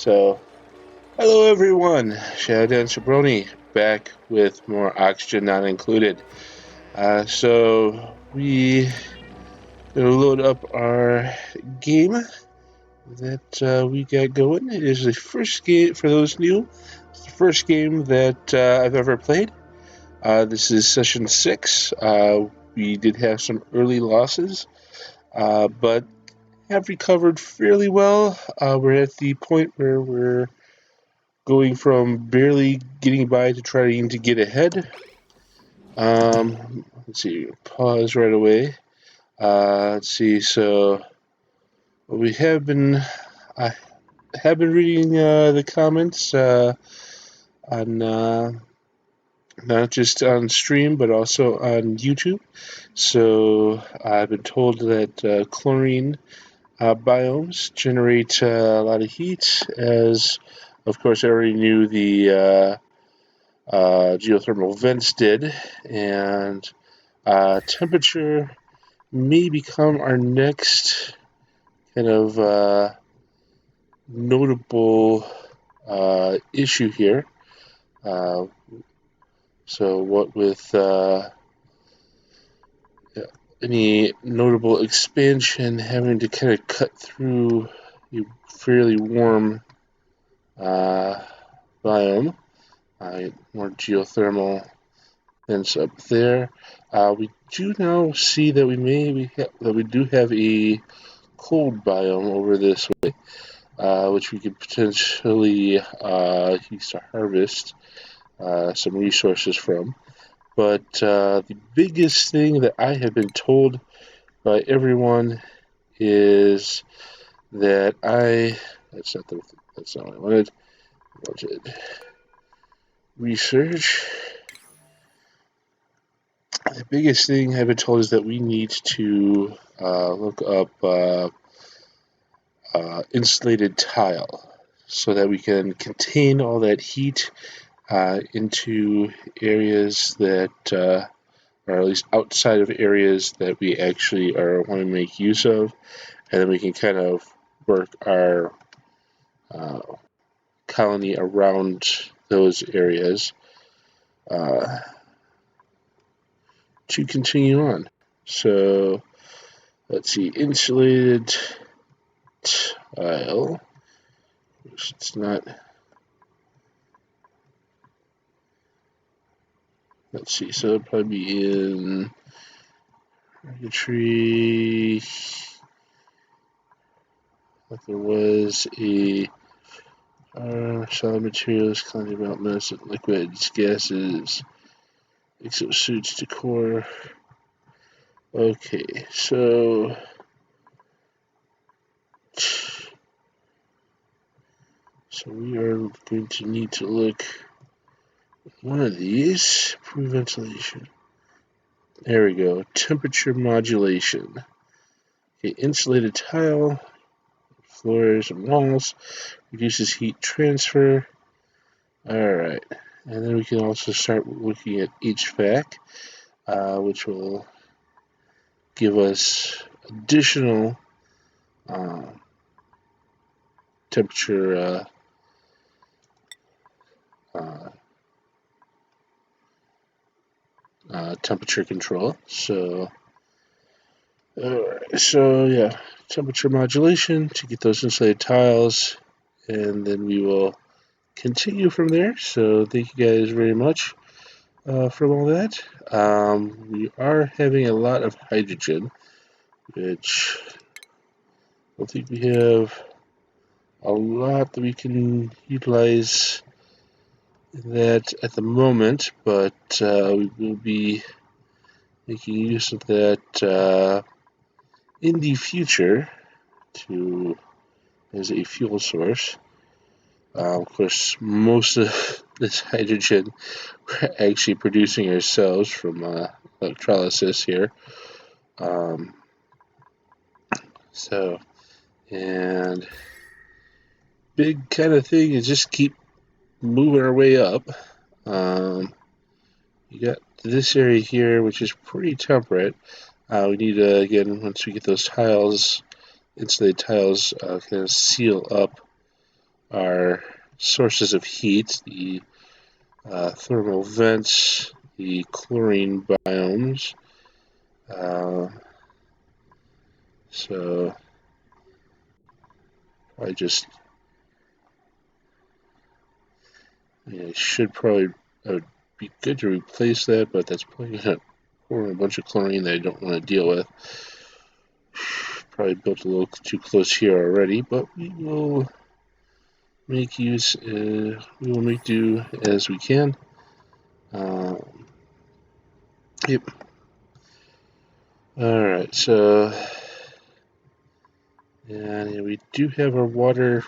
So, hello everyone, ShadowDancerBrony back with more Oxygen Not Included. So we gonna load up our game that we got going. It is the first game for those new. It's the first game that I've ever played. This is session 6. We did have some early losses, but have recovered fairly well. We're at the point where we're going from barely getting by to trying to get ahead. Let's see, pause right away. Let's see, so we have been, I have been reading the comments on not just on stream but also on YouTube. So I've been told that chlorine biomes generate a lot of heat, as of course I already knew the geothermal vents did, and temperature may become our next kind of notable issue here. So what with any notable expansion having to kind of cut through a fairly warm biome, more geothermal vents up there. We do now see that we do have a cold biome over this way, which we could potentially use to harvest some resources from. But the biggest thing that I have been told by everyone is that that's not what I wanted. Research. The biggest thing I've been told is that we need to look up insulated tile so that we can contain all that heat into areas that or at least outside of areas that we actually want to make use of, and then we can kind of work our colony around those areas to continue on. So let's see, insulated tile. It's not. Let's see, so it'll probably be in tree. Like there was a solid materials, colony developments, liquids, gases, exosuits, decor. Okay, so we are going to need to look at one of these. Improve ventilation. There we go. Temperature modulation. Okay, insulated tile, floors and walls, reduces heat transfer. Alright, and then we can also start looking at HVAC, which will give us additional temperature temperature control. So yeah, temperature modulation to get those insulated tiles, and then we will continue from there. So thank you guys very much for all that. We are having a lot of hydrogen, which I don't think we have a lot that we can utilize that at the moment, but we will be making use of that in the future as a fuel source. Of course, most of this hydrogen we're actually producing ourselves from electrolysis here. And big kind of thing is just keep moving our way up. You got this area here, which is pretty temperate. We need to, again, once we get those tiles, insulated tiles, kind of seal up our sources of heat, the thermal vents, the chlorine biomes. So I just, I should probably, it would be good to replace that, but that's probably going to pour a bunch of chlorine that I don't want to deal with. Probably built a little too close here already, but we will make use, we will make do as we can. Yep. Alright, so, and we do have our water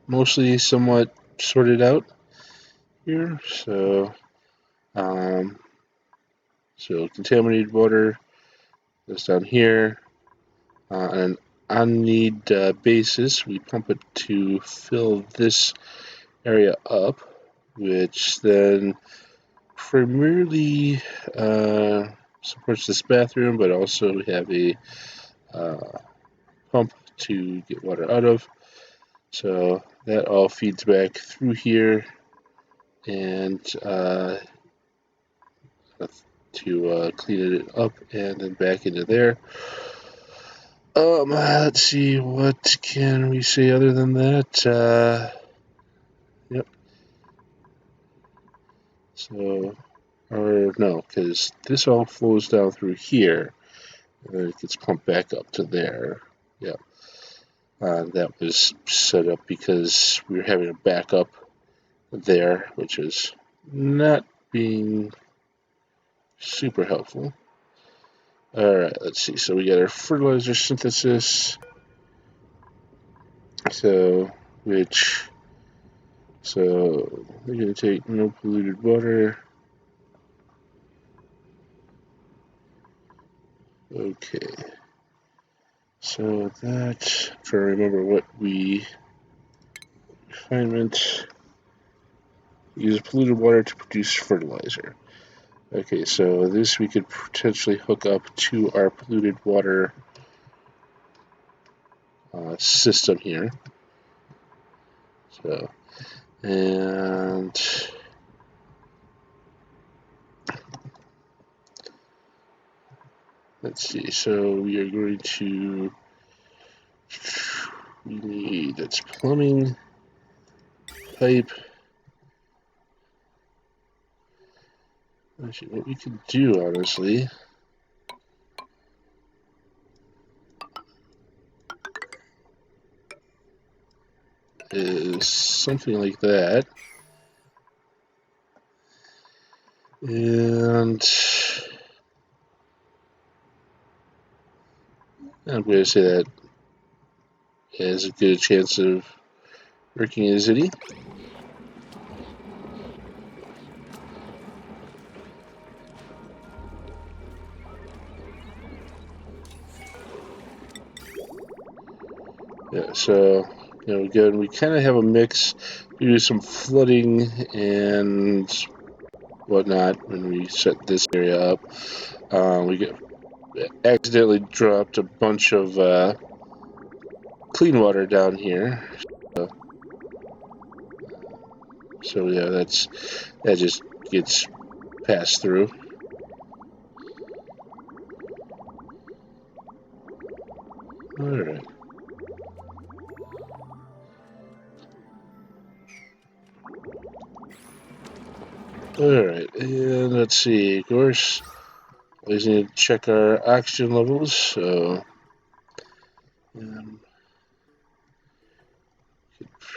mostly somewhat sorted out here, so contaminated water goes down here. On an on-need basis, we pump it to fill this area up, which then primarily supports this bathroom, but also we have a pump to get water out of. So that all feeds back through here and to clean it up and then back into there. Let's see, what can we say other than that? Yep. So, or no, because this all flows down through here, and then it gets pumped back up to there. Yep. That was set up because we were having a backup there, which is not being super helpful. Alright, let's see. So we got our fertilizer synthesis. So we're going to take no polluted water. Okay. So that, I'm trying to remember what refinement, use polluted water to produce fertilizer. Okay, so this we could potentially hook up to our polluted water system here. So, and let's see, so we are going to, we need, that's plumbing, pipe. Actually, what we could do, honestly, is something like that. And I'm going to say that has a good chance of working as any. Yeah, so, again, we kind of have a mix. We do some flooding and whatnot when we set this area up. We accidentally dropped a bunch of clean water down here. So yeah, that just gets passed through. Alright. Alright, and let's see, of course, we need to check our oxygen levels, so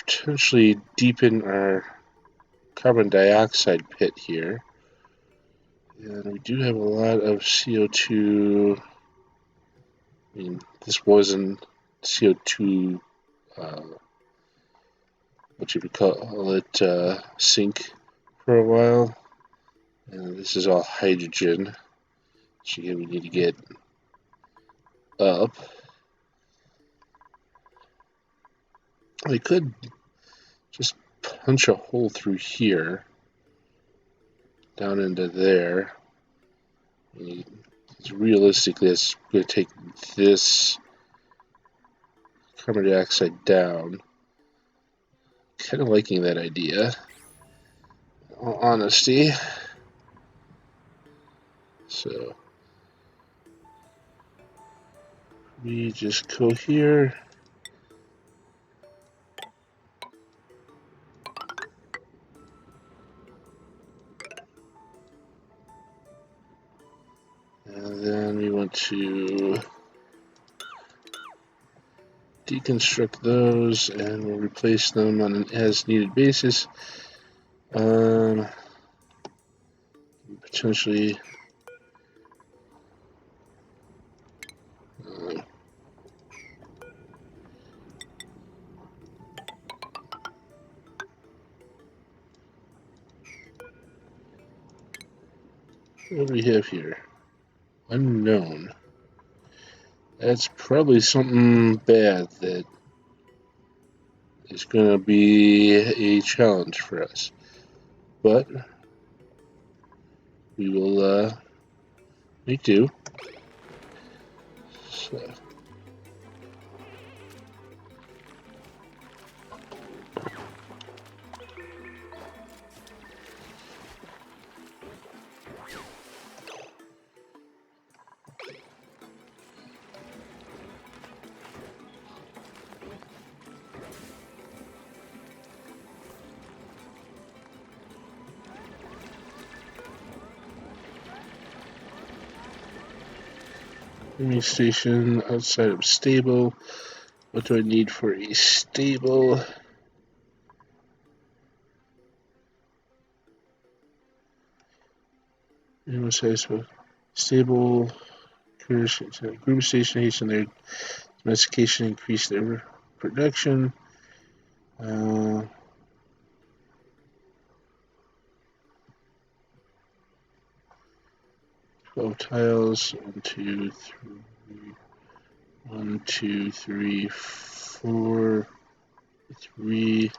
potentially deepen our carbon dioxide pit here. And we do have a lot of CO2. I mean, this wasn't CO2, what you would call it, sink for a while. And this is all hydrogen. So again, we need to get up. We could just punch a hole through here, down into there. Realistically, it's going to take this carbon dioxide down. kind of liking that idea, in all honesty. So we just go here. And then we want to deconstruct those, and we'll replace them on an as-needed basis. Potentially what do we have here? Unknown. That's probably something bad that is going to be a challenge for us. But we will make do. So. Gaming station outside of stable. What do I need for a stable? Stable group station hasten their domestication, increase their production. 12 tiles. 1, 2, 3, 4, 3.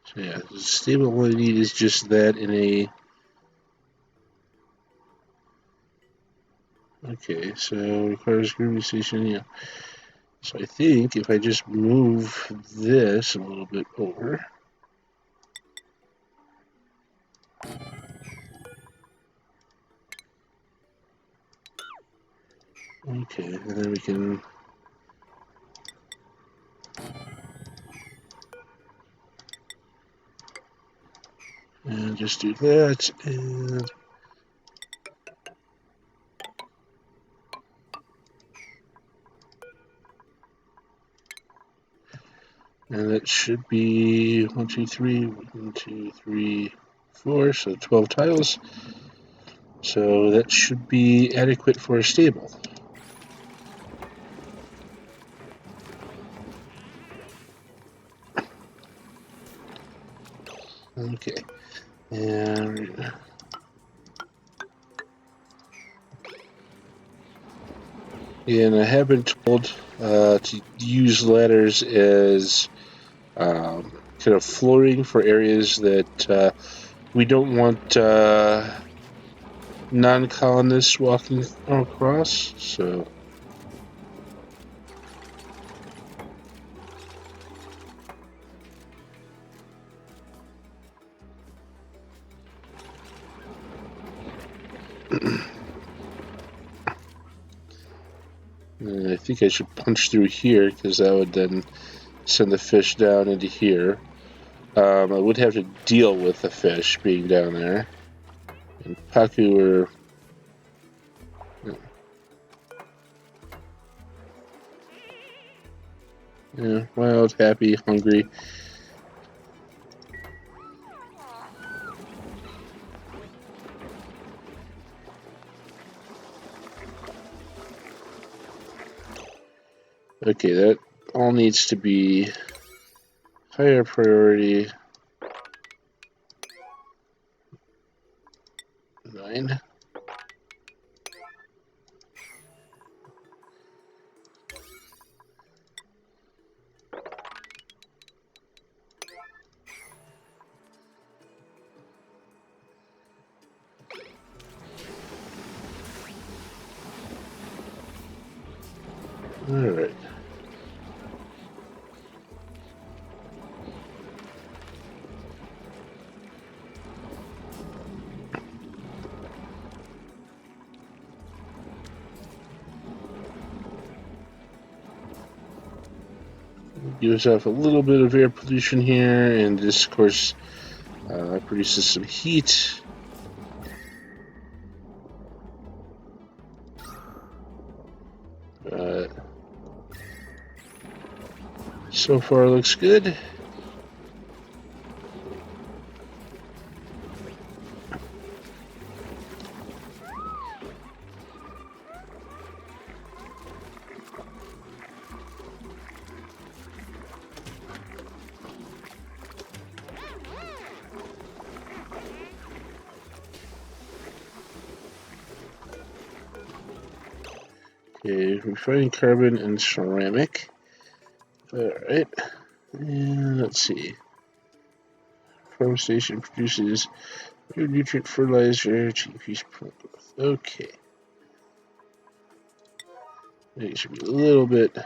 So yeah, the stable what I need is just that in a. Okay, so requires grooming station, yeah. So I think if I just move this a little bit over. Okay, and then we can. And just do that, and that should be 1, 2, 3, 1, 2, 3, 4, so 12 tiles. So that should be adequate for a stable. Okay, and I have been told to use ladders as kind of flooring for areas that we don't want non-colonists walking across. So. I think I should punch through here because that would then send the fish down into here. I would have to deal with the fish being down there. And Paku are. Yeah, wild, happy, hungry. Okay, that all needs to be higher priority. 9. Alright. Gives off a little bit of air pollution here, and this, of course, produces some heat. So far, looks good. Okay, refining carbon and ceramic. Alright. And let's see. Farm station produces pure nutrient fertilizer to increase plant growth. Okay. It should be a little bit.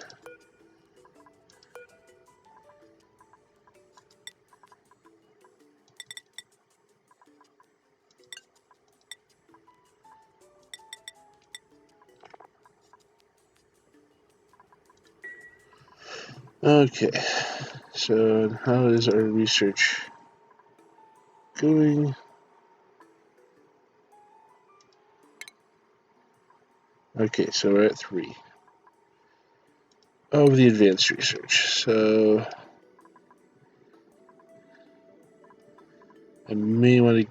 Okay. So, how is our research going? Okay, so we're at 3 of the advanced research. So, I may want to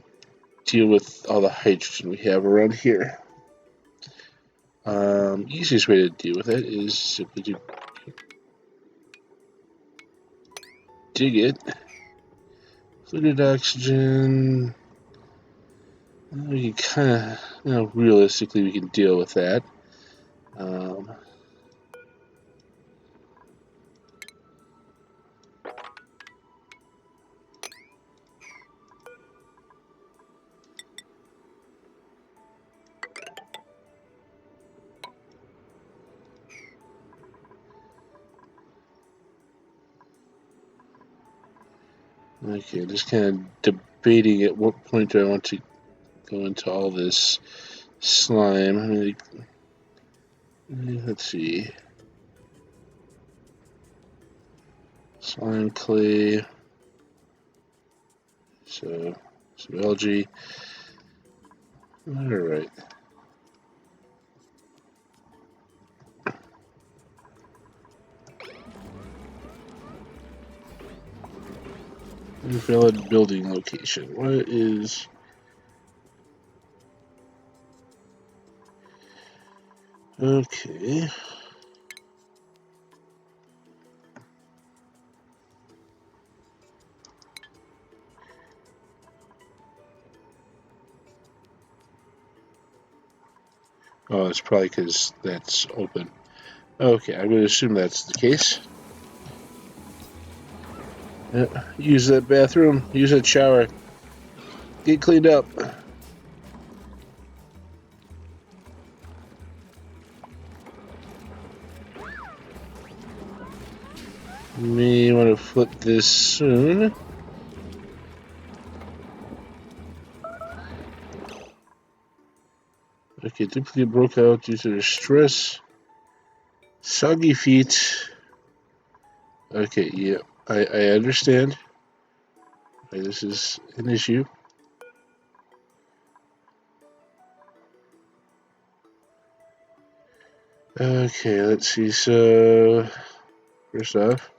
deal with all the hydrogen we have around here. Easiest way to deal with it is simply to dig it. Fluid oxygen. We can kind of, realistically, we can deal with that. Okay, just kind of debating at what point do I want to go into all this slime. I mean, let's see. Slime, clay, so some algae. Alright. Invalid building location. What is... Okay. Oh, it's probably because that's open. Okay, I'm going to assume that's the case. Use that bathroom. Use that shower. Get cleaned up. May want to flip this soon. Okay, duplicate broke out due to the stress. Soggy feet. Okay, yeah, I understand. This is an issue. Okay, let's see. So, first off,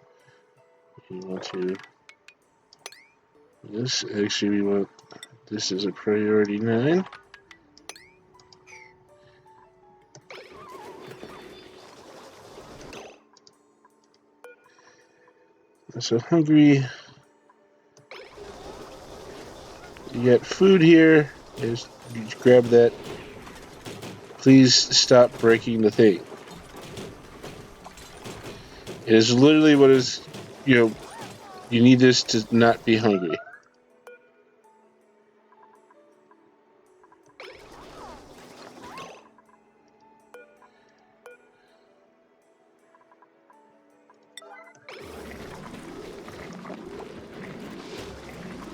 we want to. This actually, we want. This is a priority 9. So hungry. You got food here. Just grab that. Please stop breaking the thing. It is literally what is, you need this to not be hungry.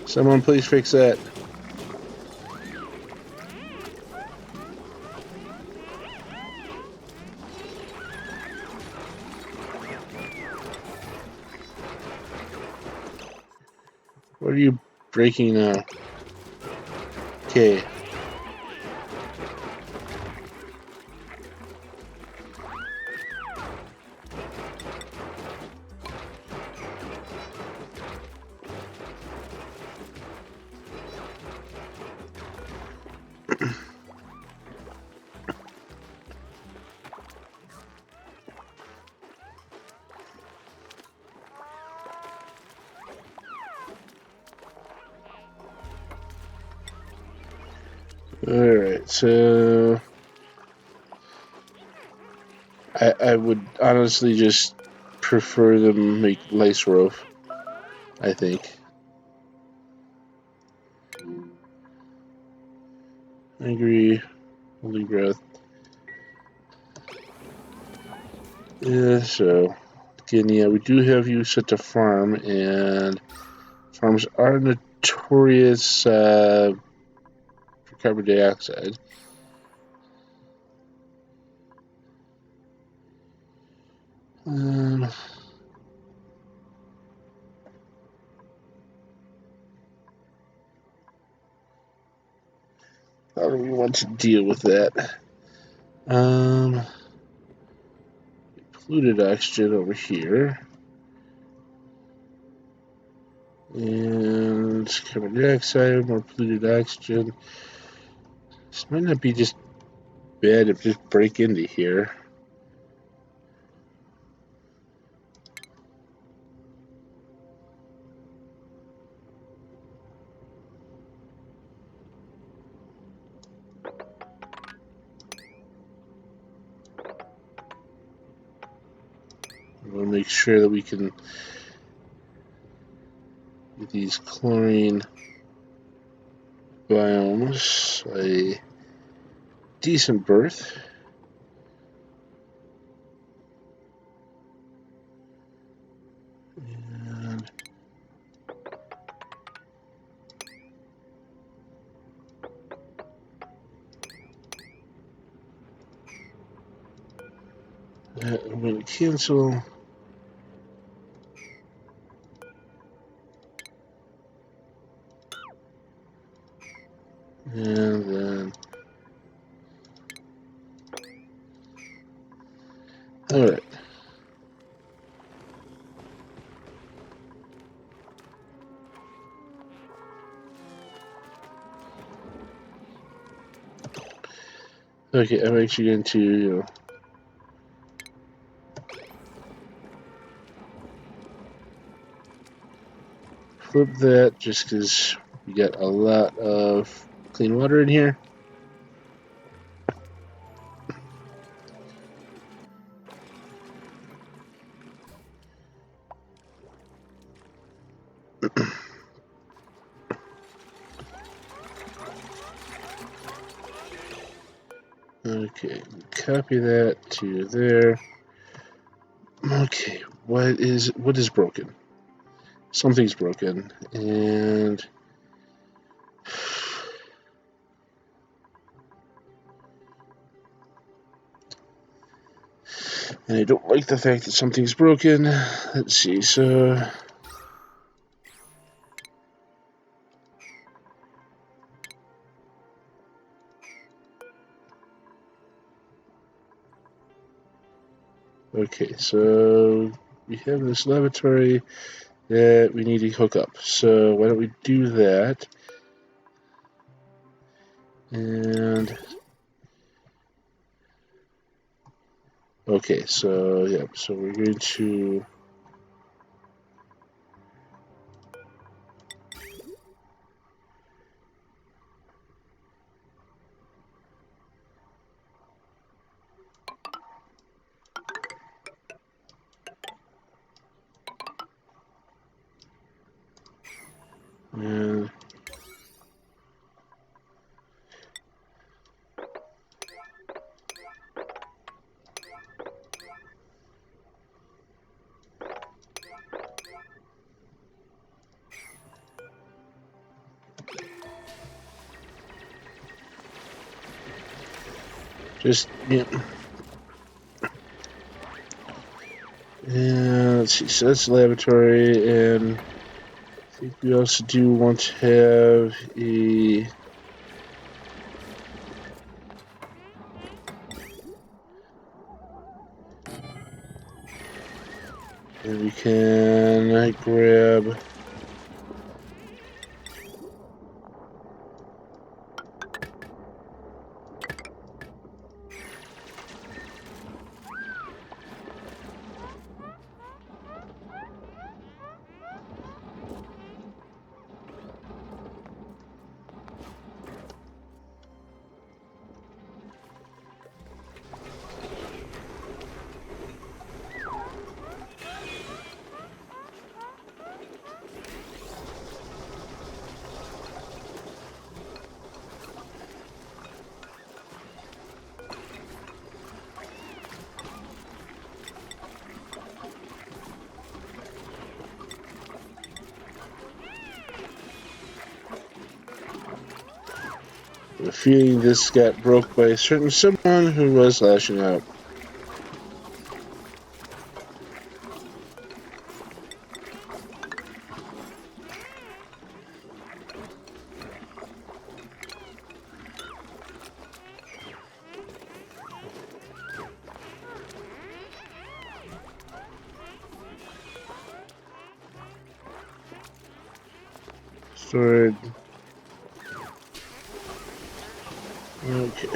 Someone please fix that. What are you breaking now? Okay. Alright, so I would honestly just prefer them make lice rope, I think. Angry, holy growth. Yeah, so again, yeah, we do have you set to farm, and farms are notorious for carbon dioxide. How do we want to deal with that? Polluted oxygen over here. And carbon dioxide, more polluted oxygen. This might not be just bad if just break into here. We'll make sure that we can get these chlorine biomes a decent birth. And that I'm going to cancel. And then, alright. Okay, I'm actually going to, flip that just because we got a lot of clean water in here. Okay, copy that to there. Okay, what is broken? Something's broken, and I don't like the fact that something's broken. Let's see, so okay, so we have this lavatory that we need to hook up. So why don't we do that? And okay, so yeah, so we're going to and Just, yeah. And let's see, so that's laboratory, and I think we also do want to have a... And we can grab... The feeling this got broke by a certain someone who was lashing out. Stored. Okay.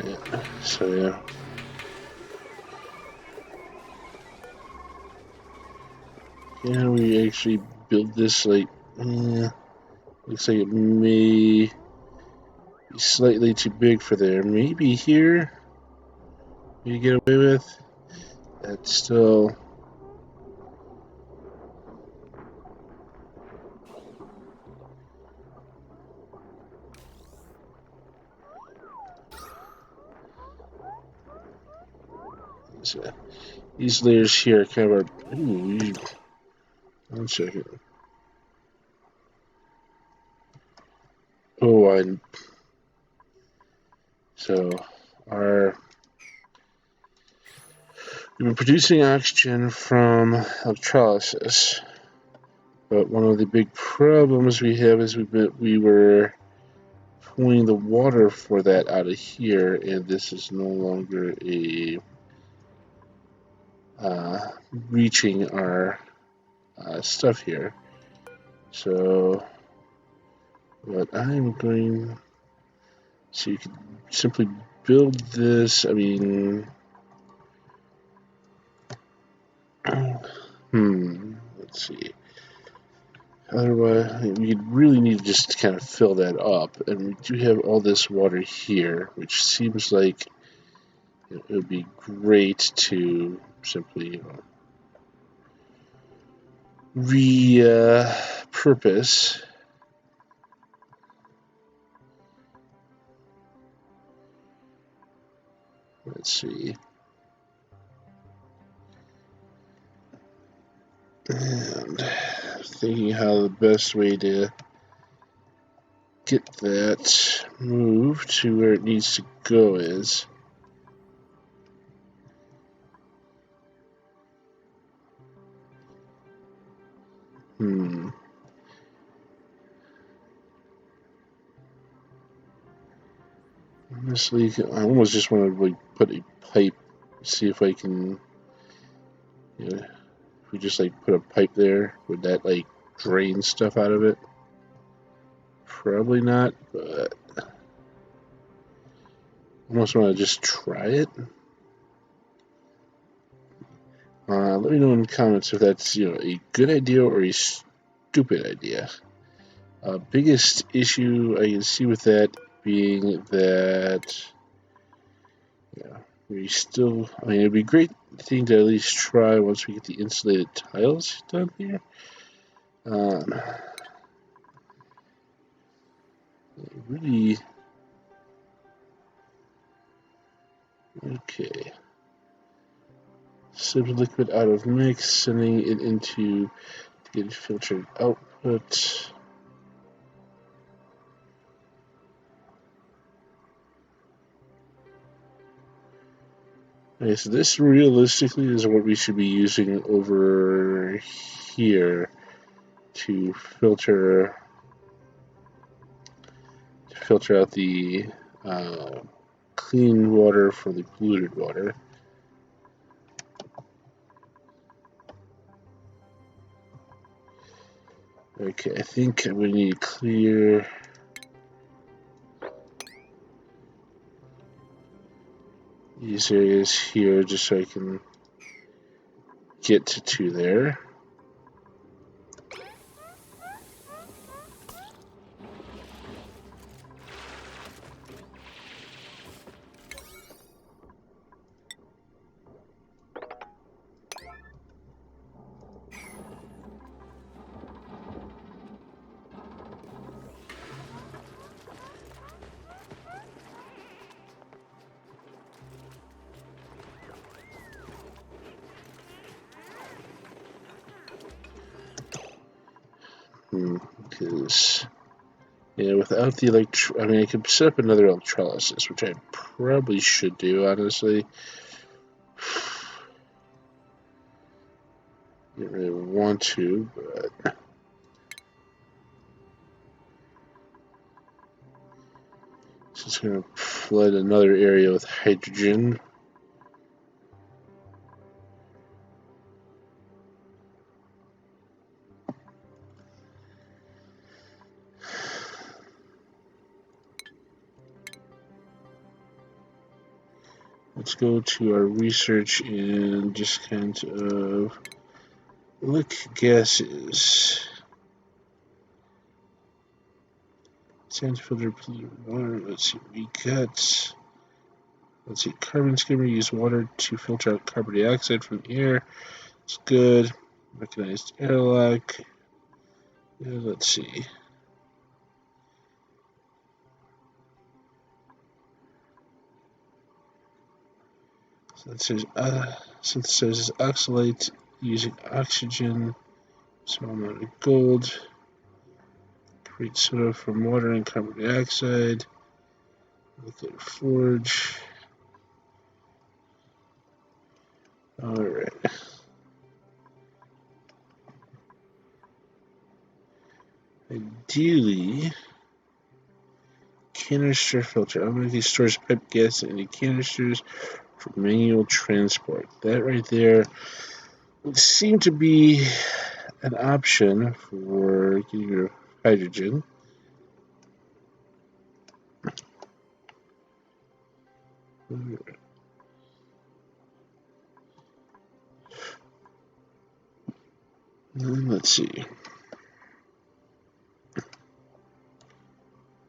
Yeah, so yeah. Can we actually build this like... looks like it may be slightly too big for there. Maybe here you get away with. That's still... So, these layers here are kind of... Ooh, one second. Oh, so we've been producing oxygen from electrolysis, but one of the big problems we have is we were pulling the water for that out of here, and this is no longer a reaching our stuff here. So what I'm going... So you can simply build this, I mean... let's see. Otherwise, we really need to just kind of fill that up. And we do have all this water here, which seems like it would be great to simply repurpose. Let's see. And thinking how the best way to get that moved to where it needs to go is. Honestly, I almost just want to like put a pipe, see if I can, if we just like put a pipe there, would that like drain stuff out of it? Probably not, but I almost want to just try it. Let me know in the comments if that's a good idea or a stupid idea. Biggest issue I can see with that being that we still, I mean, it'd be great thing to at least try once we get the insulated tiles done here. Really. Okay. Sip liquid out of mix, sending it into to get filtered output. Okay, so this realistically is what we should be using over here to filter out the clean water for the polluted water. Okay, I think we need to clear these areas here just so I can get to there. Because, yeah, without the I mean, I could set up another electrolysis, which I probably should do, honestly. Didn't really want to, but so it's going to flood another area with hydrogen. Let's go to our research and just kind of look gases. Sand filter polluted water. Let's see what we got. Let's see, carbon skimmer use water to filter out carbon dioxide from the air. It's good. Mechanized airlock. Yeah, let's see. So that says synthesizes oxalate using oxygen, small amount of gold. Create soda from water and carbon dioxide. Liquid forge. Alright. Ideally, canister filter. Automatically stores pipe gas into canisters for manual transport. That right there would seem to be an option for getting rid of hydrogen. Let's see.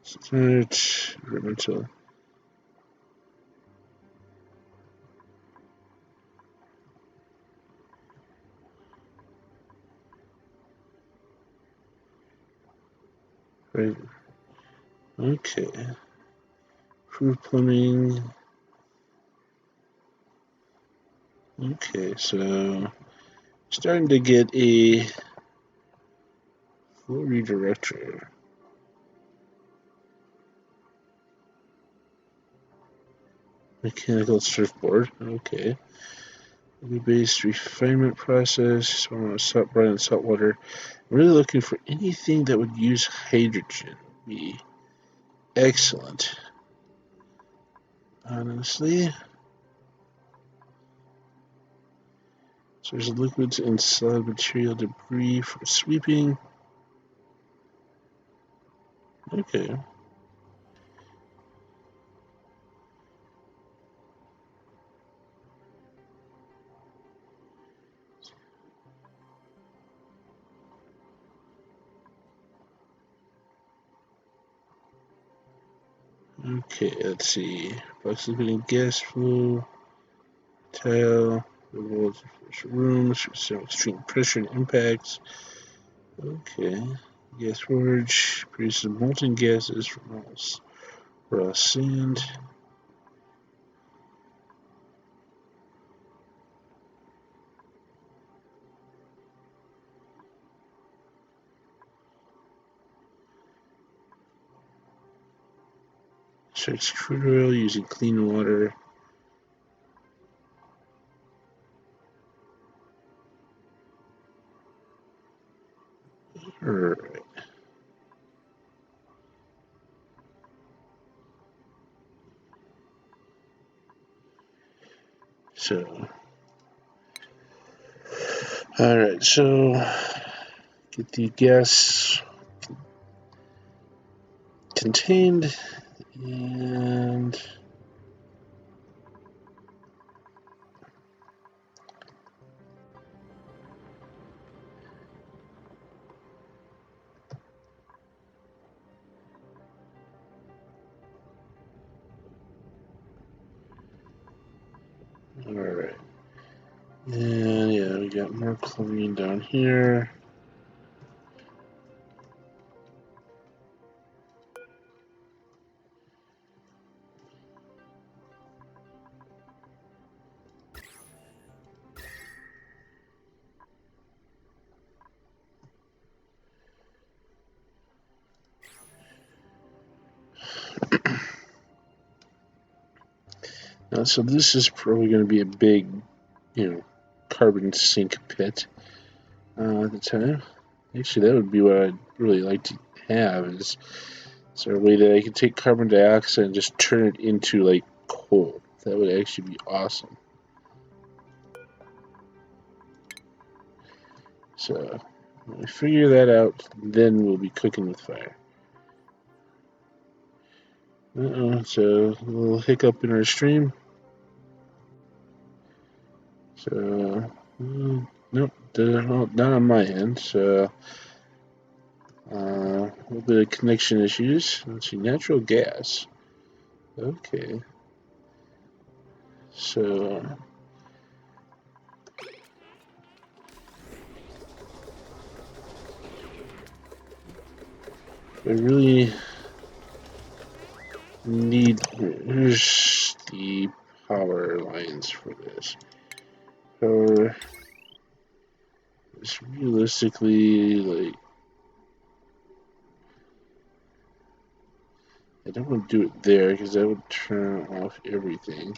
Start environmental. Right. Okay. Proof plumbing. Okay, so starting to get a flow redirector. Mechanical surfboard. Okay. Based refinement process. Salt brine and salt water. I'm really looking for anything that would use hydrogen. Would be excellent. Honestly. So there's liquids and solid material debris from sweeping. Okay. Okay, let's see. Box liquid and gas flow. Tile. Rooms, so extreme pressure and impacts. Okay. Gas forge produces molten gases from raw sand. Extracts crude oil using clean water. Alright. So, alright, so get the gas contained and alright. And yeah, we got more chlorine down here. So this is probably going to be a big, carbon sink pit at the time. Actually, that would be what I'd really like to have. Is there a way that I could take carbon dioxide and just turn it into like coal? That would actually be awesome. So when we figure that out, then we'll be cooking with fire. So a little hiccup in our stream. So nope, not on my end. So a little bit of connection issues. Let's see, natural gas. Okay. So I really need. Here's the power lines for this. Power is realistically like. I don't want to do it there because that would turn off everything.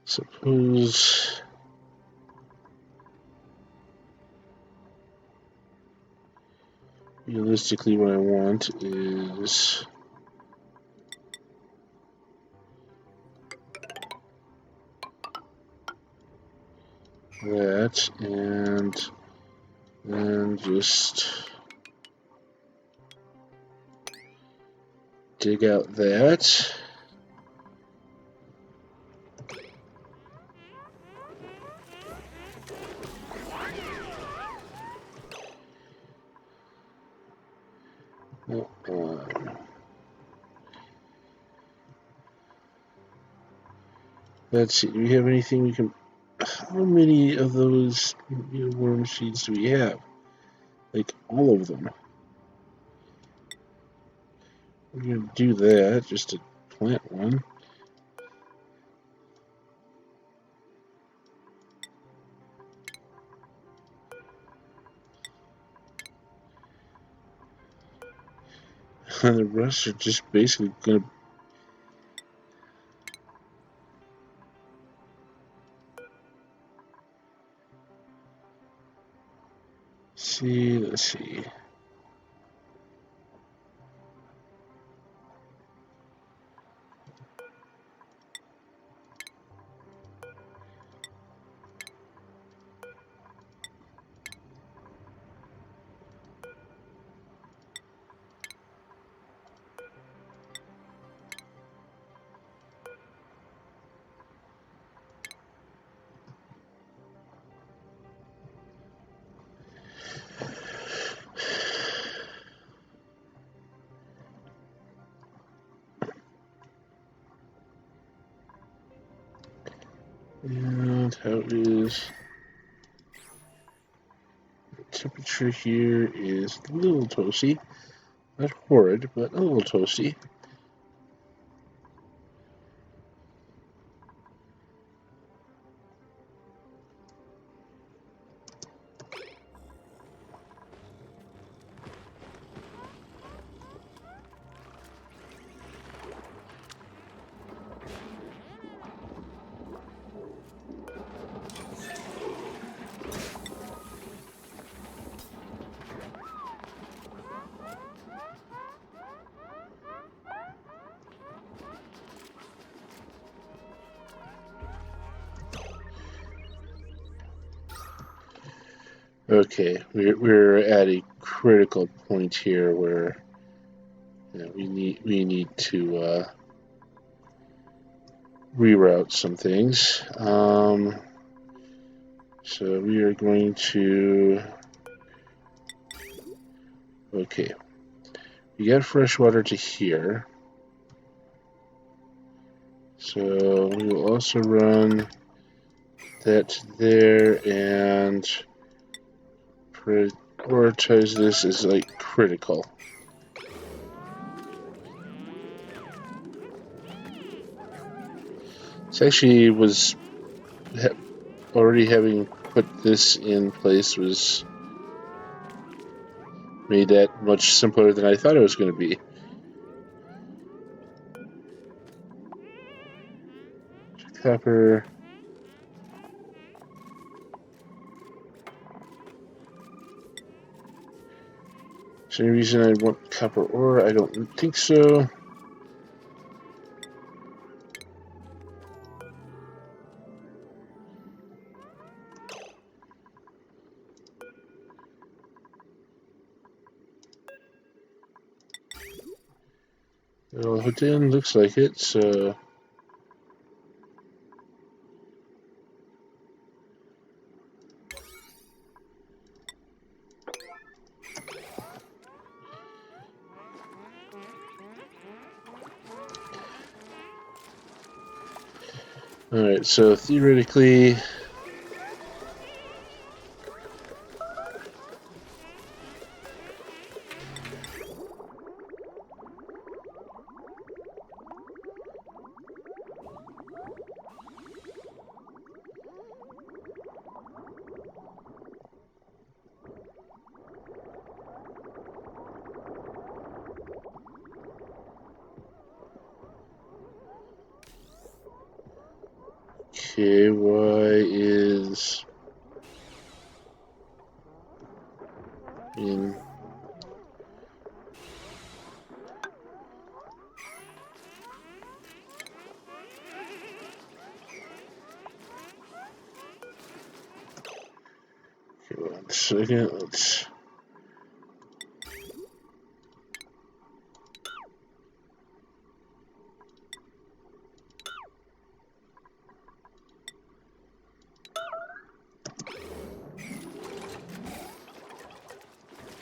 Suppose realistically what I want is that and then just dig out that. Let's see, do we have anything we can... How many of those worm seeds do we have? Like, all of them. We're going to do that, just to plant one. The rest are just basically going to... Let's see. And how is the temperature here? Is a little toasty. Not horrid, but a little toasty. Okay, we're at a critical point here where we need to reroute some things. So we are going to. Okay, we got fresh water to here. So we will also run that to there and prioritize this as like critical. This actually was already having put this in place was made that much simpler than I thought it was going to be. Copper. Is there any reason I want copper ore? I don't think so. Well, hooked in, looks like it, so. Alright, so theoretically. Okay, why is in okay, 1 second, let's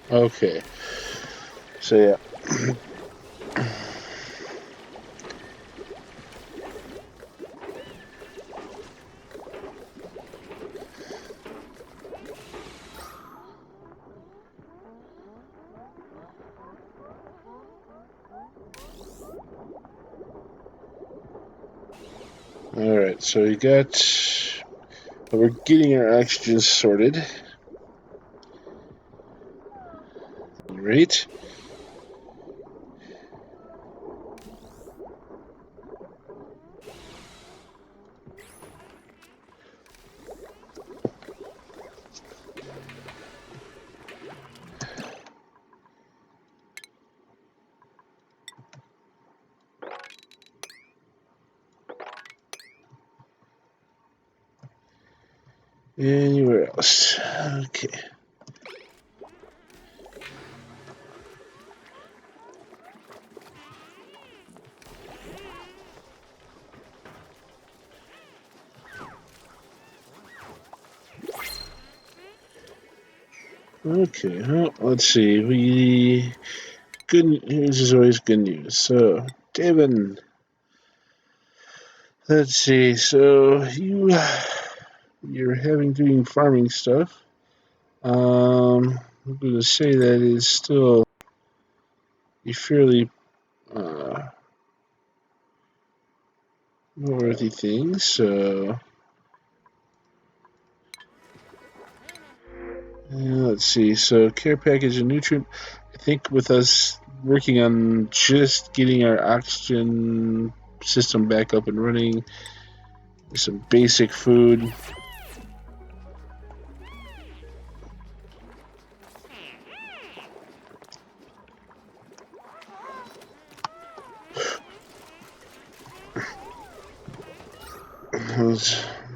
okay. So yeah. Alright, so we got. We're getting our oxygen sorted. Great. Anywhere else? Okay. Okay, well, let's see. Good news is always good news. So, David, let's see. So you you're having doing farming stuff. I'm going to say that is still a fairly worthy thing. So let's see. So care package and nutrient. I think with us working on just getting our oxygen system back up and running, some basic food.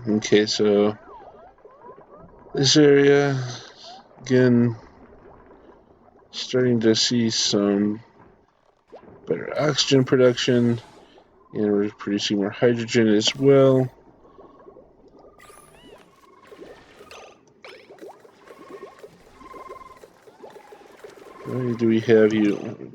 Okay, so this area, again, starting to see some better oxygen production, and we're producing more hydrogen as well. How many do we have you?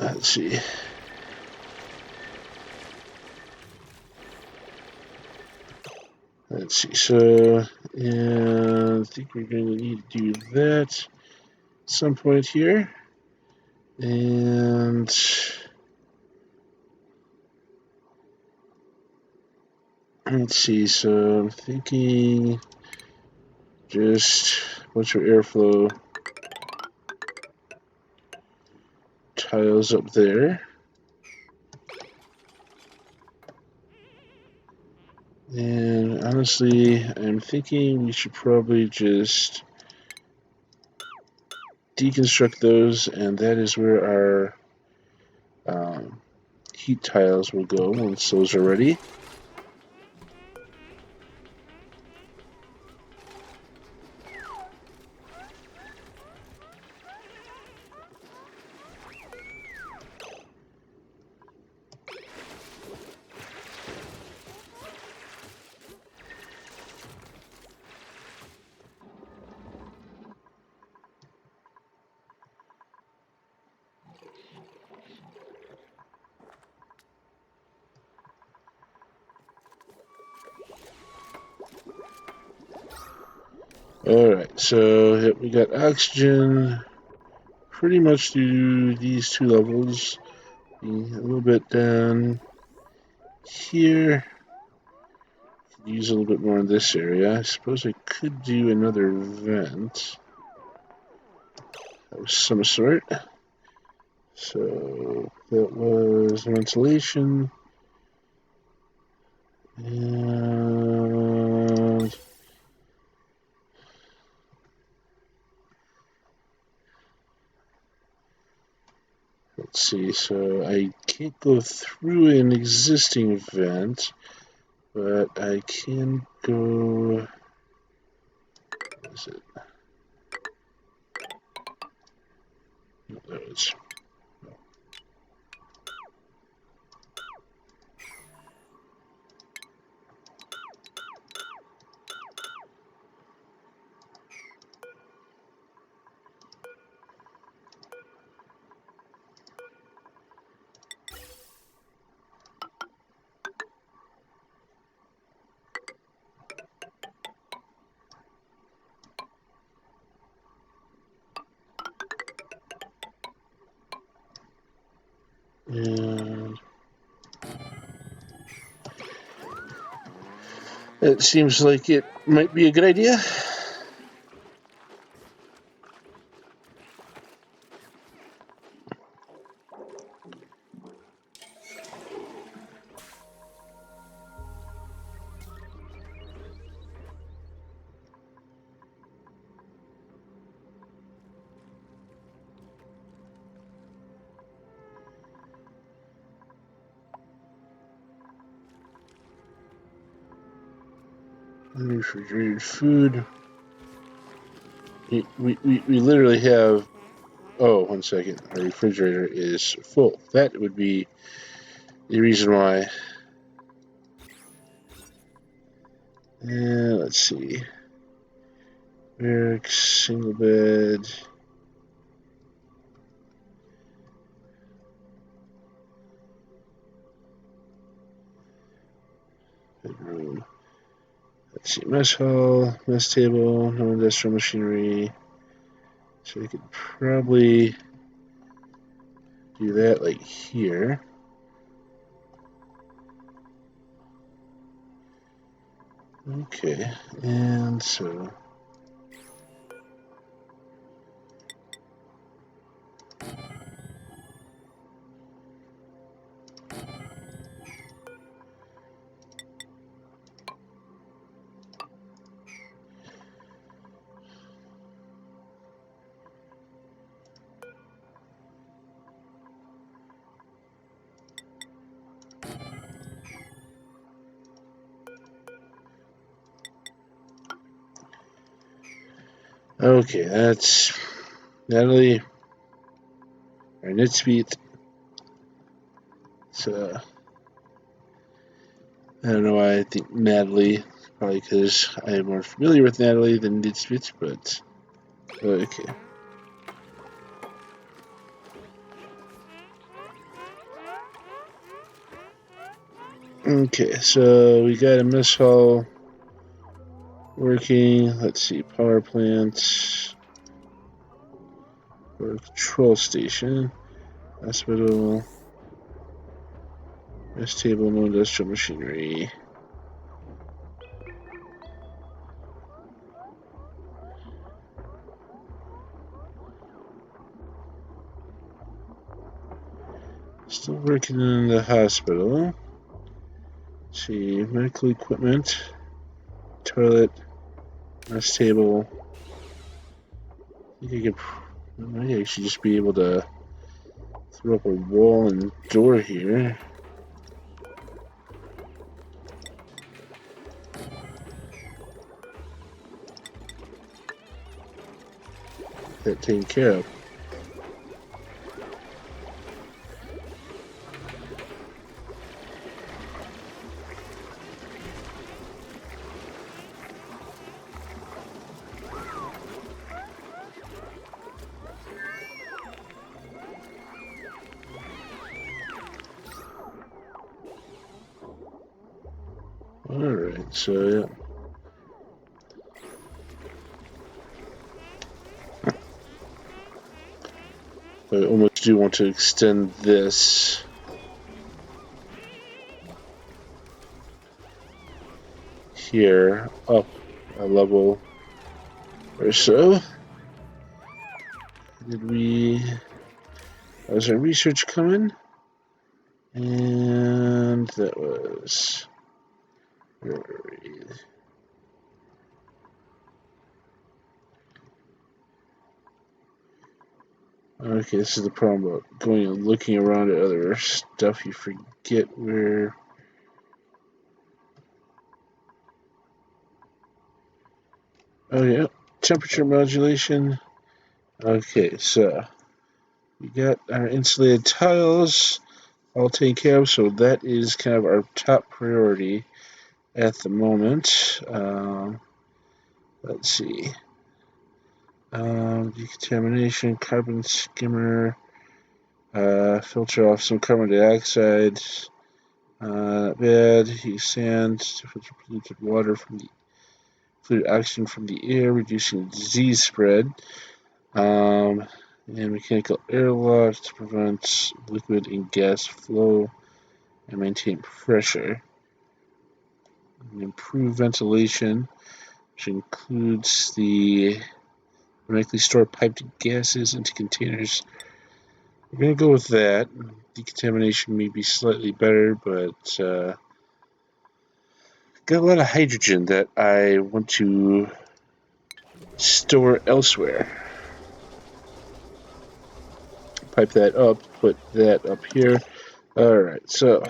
Let's see. Let's see. So, and I think we're going to need to do that at some point here. And let's see. So I'm thinking just a bunch of airflow tiles up there. And honestly, I'm thinking we should probably just deconstruct those, and that is where our heat tiles will go once those are ready. Alright, so we got oxygen pretty much through these two levels. A little bit down here. Could use a little bit more in this area. I suppose I could do another vent of some sort. So that was ventilation. And let's see, so I can't go through an existing vent, but I can go. What is it? No, there it is. And it seems like it might be a good idea. Refrigerated food. We literally have. Oh, 1 second. Our refrigerator is full. That would be the reason why. Let's see. Barracks, single bed. Bedroom. Let's see. Mess hall, mess table, no industrial machinery. So we could probably do that like here. Okay, and so. Okay, that's Natalie, or Nitspeed. So, I don't know why I think Natalie, probably because I am more familiar with Natalie than Nitspeed, but okay. Okay, so we got a mess hall working. Let's see, power plant, or control station, hospital, mess table, no industrial machinery. Still working in the hospital. Let's see, medical equipment, toilet, mess table. I think I should just be able to throw up a wall and door here. That taken care of. Alright, so yeah. I almost do want to extend this. Here up a level or so. Was our research coming? And that was. Okay, this is the problem about going and looking around at other stuff. You forget where. Oh, yeah. Temperature modulation. Okay, so we got our insulated tiles all taken care of, so that is kind of our top priority at the moment. Let's see. Decontamination, carbon skimmer, filter off some carbon dioxide. Not bad. Use sand to filter polluted water from the polluted oxygen from the air, reducing disease spread. And mechanical airlock to prevent liquid and gas flow and maintain pressure. And improve ventilation, which includes the automatically store piped gases into containers. We're going to go with that. Decontamination may be slightly better, but got a lot of hydrogen that I want to store elsewhere. Pipe that up, put that up here. Alright, so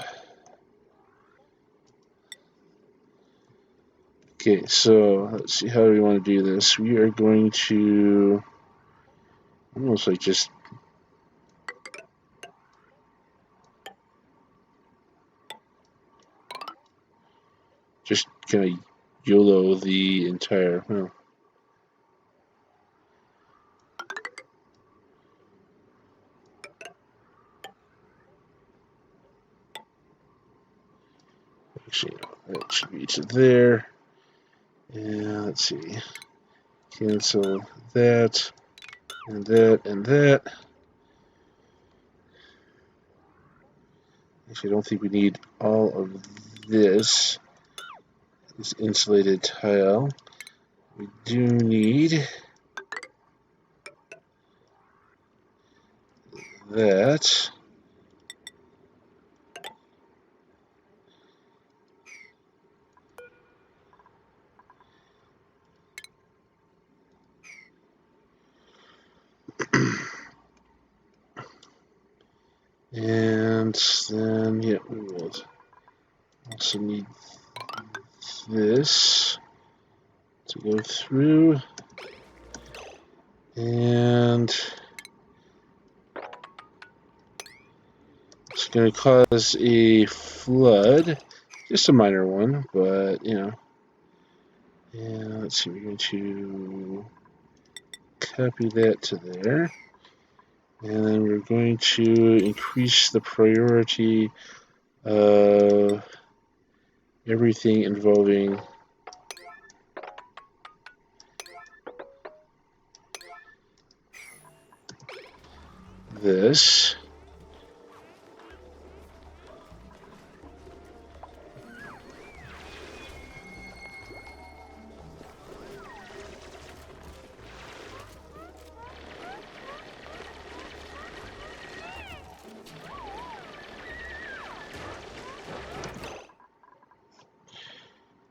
Okay, so let's see, how do we want to do this? We are going to almost like just kind of YOLO the entire, well, actually, that should be to there. And let's see, cancel that, and that, and that. Actually, I don't think we need all of this insulated tile. We do need that. And then, yeah, we will also need this to go through. And it's going to cause a flood. Just a minor one, but, you know. And let's see, we're going to copy that to there. And then we're going to increase the priority of everything involving this.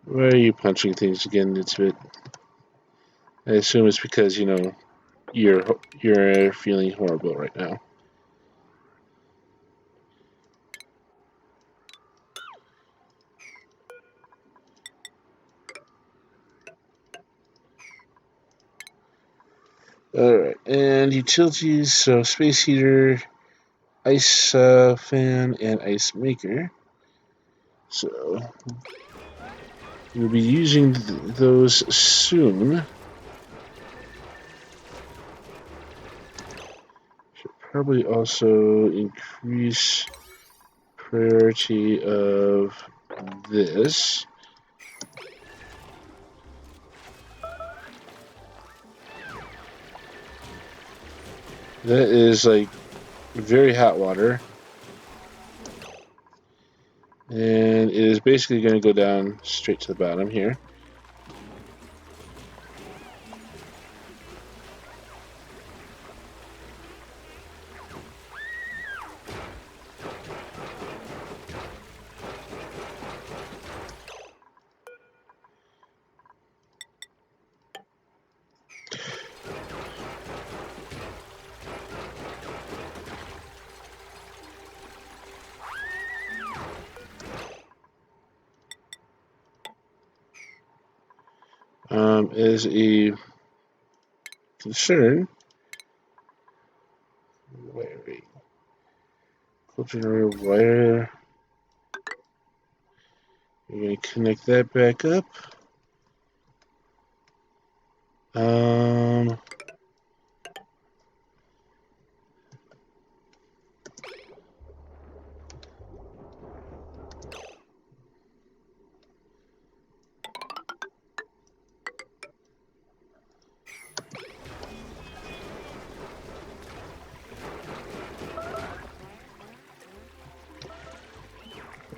Why are you punching things again? It's a bit. I assume it's because, you know, you're feeling horrible right now. Alright, and utilities, so space heater, ice fan, and ice maker. So we'll be using those soon. Should probably also increase priority of this. That is like very hot water. And it is basically going to go down straight to the bottom here. Is a concern. Wiring. Generator wire. We're going to connect that back up.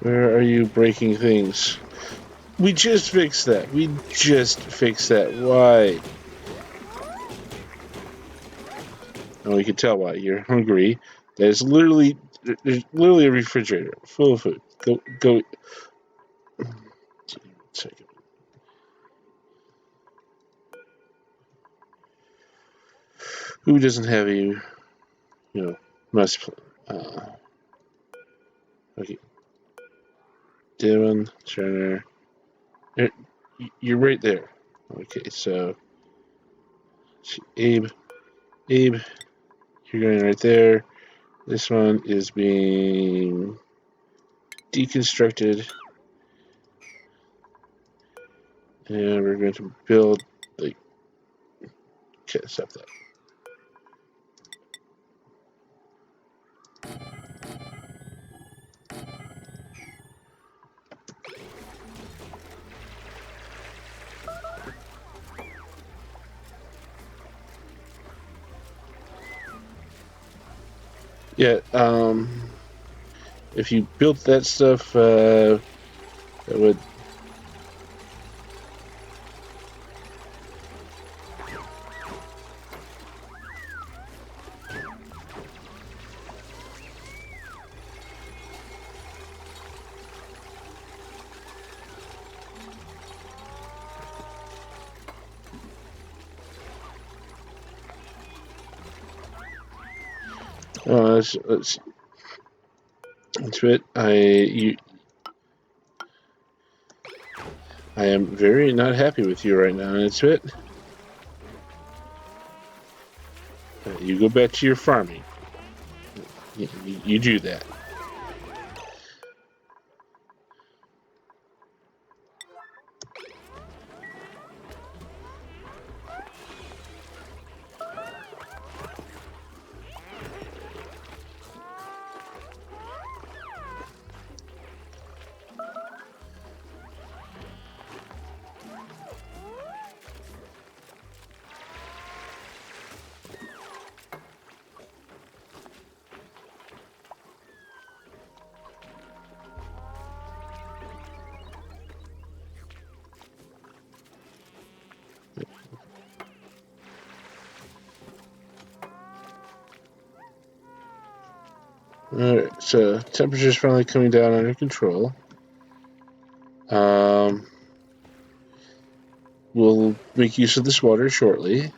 Where are you breaking things? We just fixed that. We just fixed that. Why? Oh, you can tell why. You're hungry. There's literally a refrigerator full of food. Go. Second. Who doesn't have a, you know, must. Okay. Dylan Turner. You're right there. Okay, so Abe, you're going right there. This one is being deconstructed, and we're going to build the. Okay, stop that. Yeah, if you built that stuff, that would. That's it. I am very not happy with you right now. That's it. You go back to your farming. You do that. Alright, so temperature's finally coming down under control. We'll make use of this water shortly.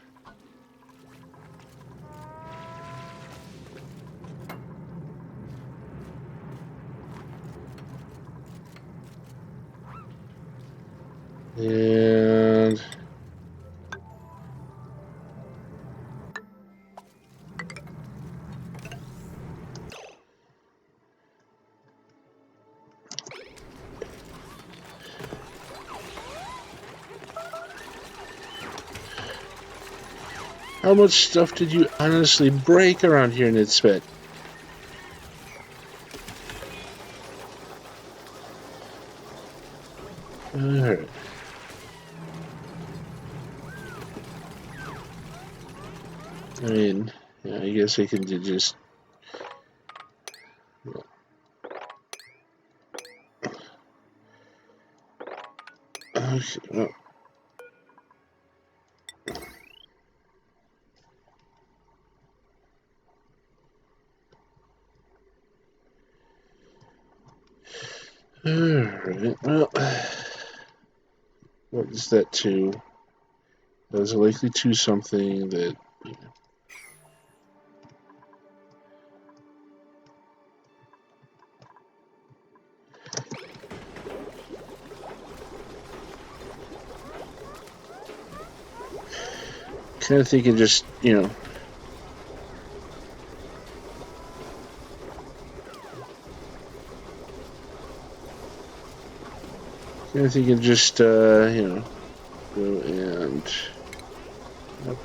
And how much stuff did you honestly break around here in its spit? Alright. I mean, yeah, I guess I can just. Okay, well. Alright, well. What is that to? That is likely to something that. Kind of thinking just, Kind of thinking just, go and. Yep.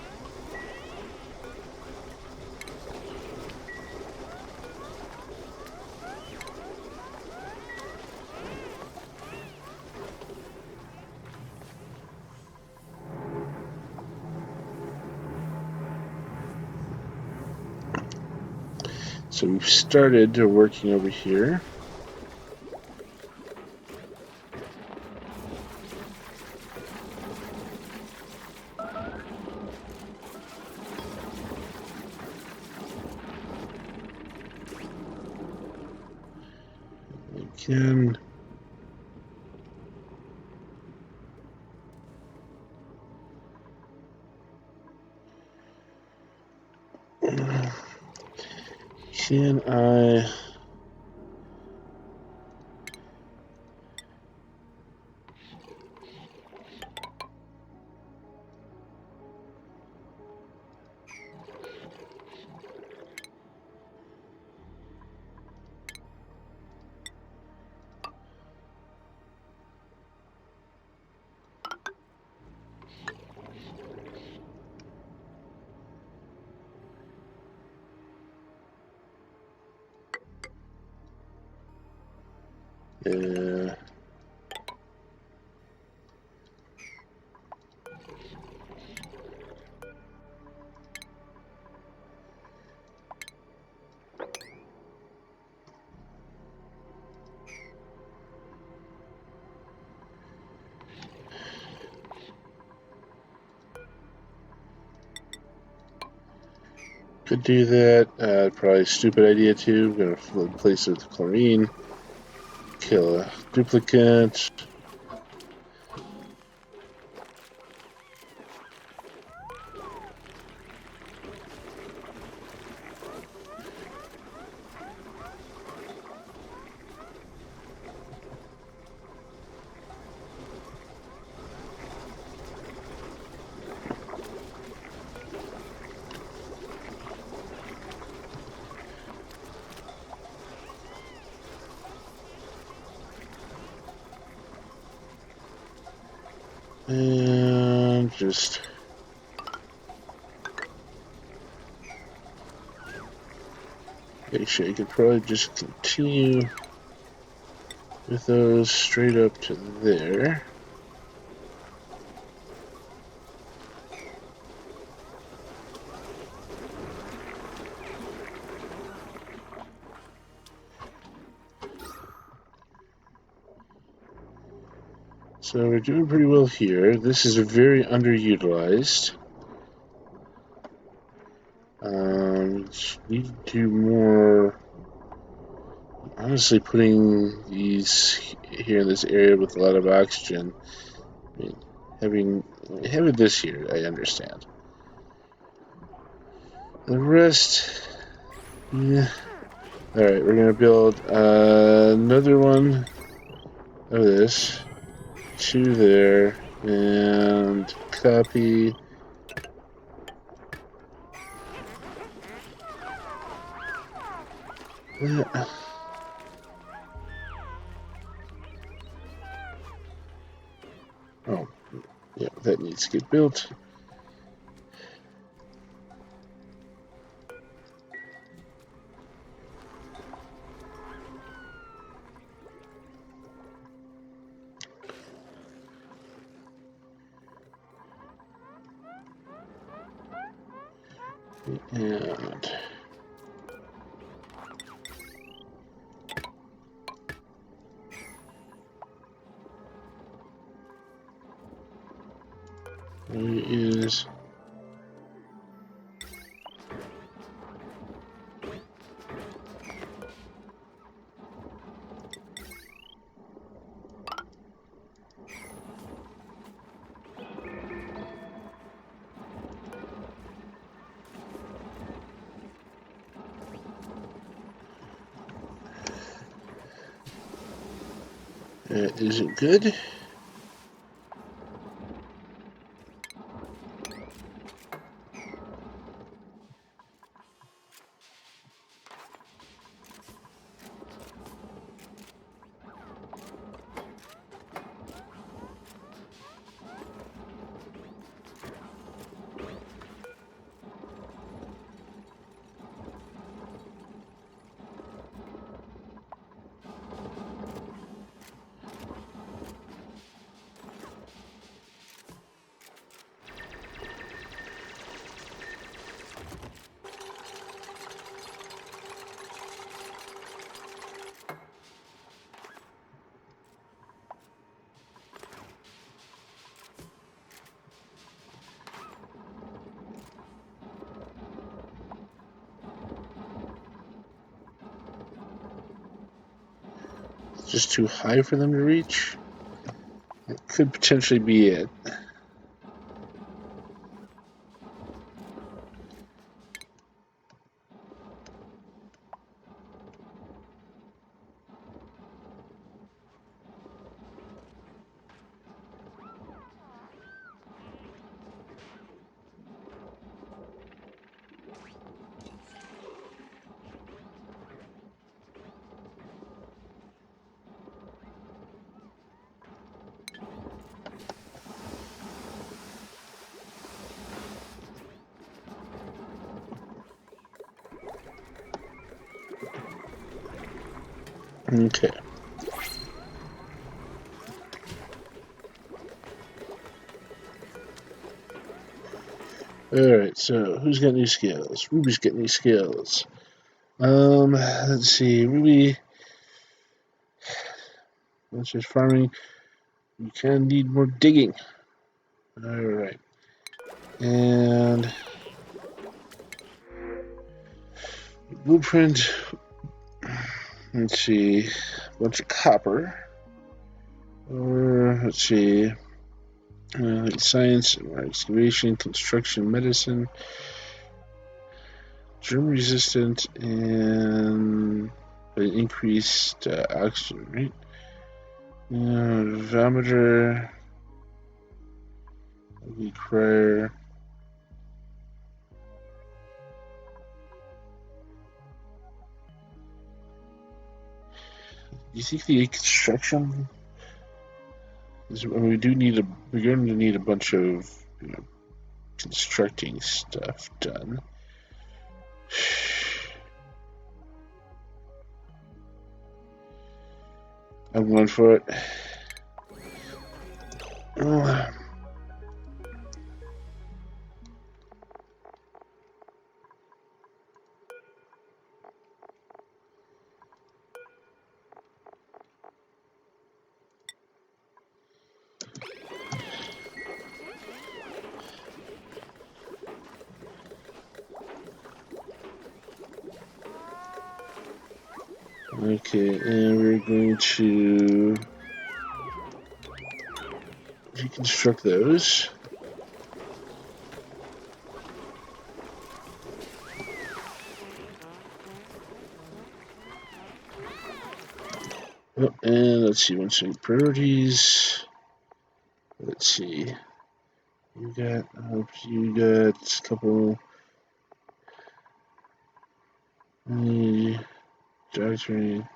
So we've started working over here. Again. Can I... Could do that. Probably a stupid idea too. I'm gonna replace it with chlorine. Kill a duplicate. And just actually, I could probably just continue with those straight up to there. So we're doing pretty well here. This is very underutilized. Need to do more. Honestly, putting these here in this area with a lot of oxygen. I mean, having this here, I understand. The rest, yeah. All right, we're gonna build another one of this. 2 there, and copy. Oh, yeah, that needs to get built. And there is is it good? Just too high for them to reach? It could potentially be it. Okay. Alright, so who's got new skills? Ruby's got new skills. Let's see, Ruby. That's just farming. You can need more digging. Alright. And blueprint. Let's see. A bunch of copper. Or, let's see. Science, excavation, construction, medicine, germ resistant, and increased oxygen, right? Vometer, require. Do you think the construction? We do need we're going to need a bunch of, constructing stuff done. I'm going for it. Okay, and we're going to reconstruct those. Oh, and let's see, once we priorities. Let's see. You got a couple. Doctrine.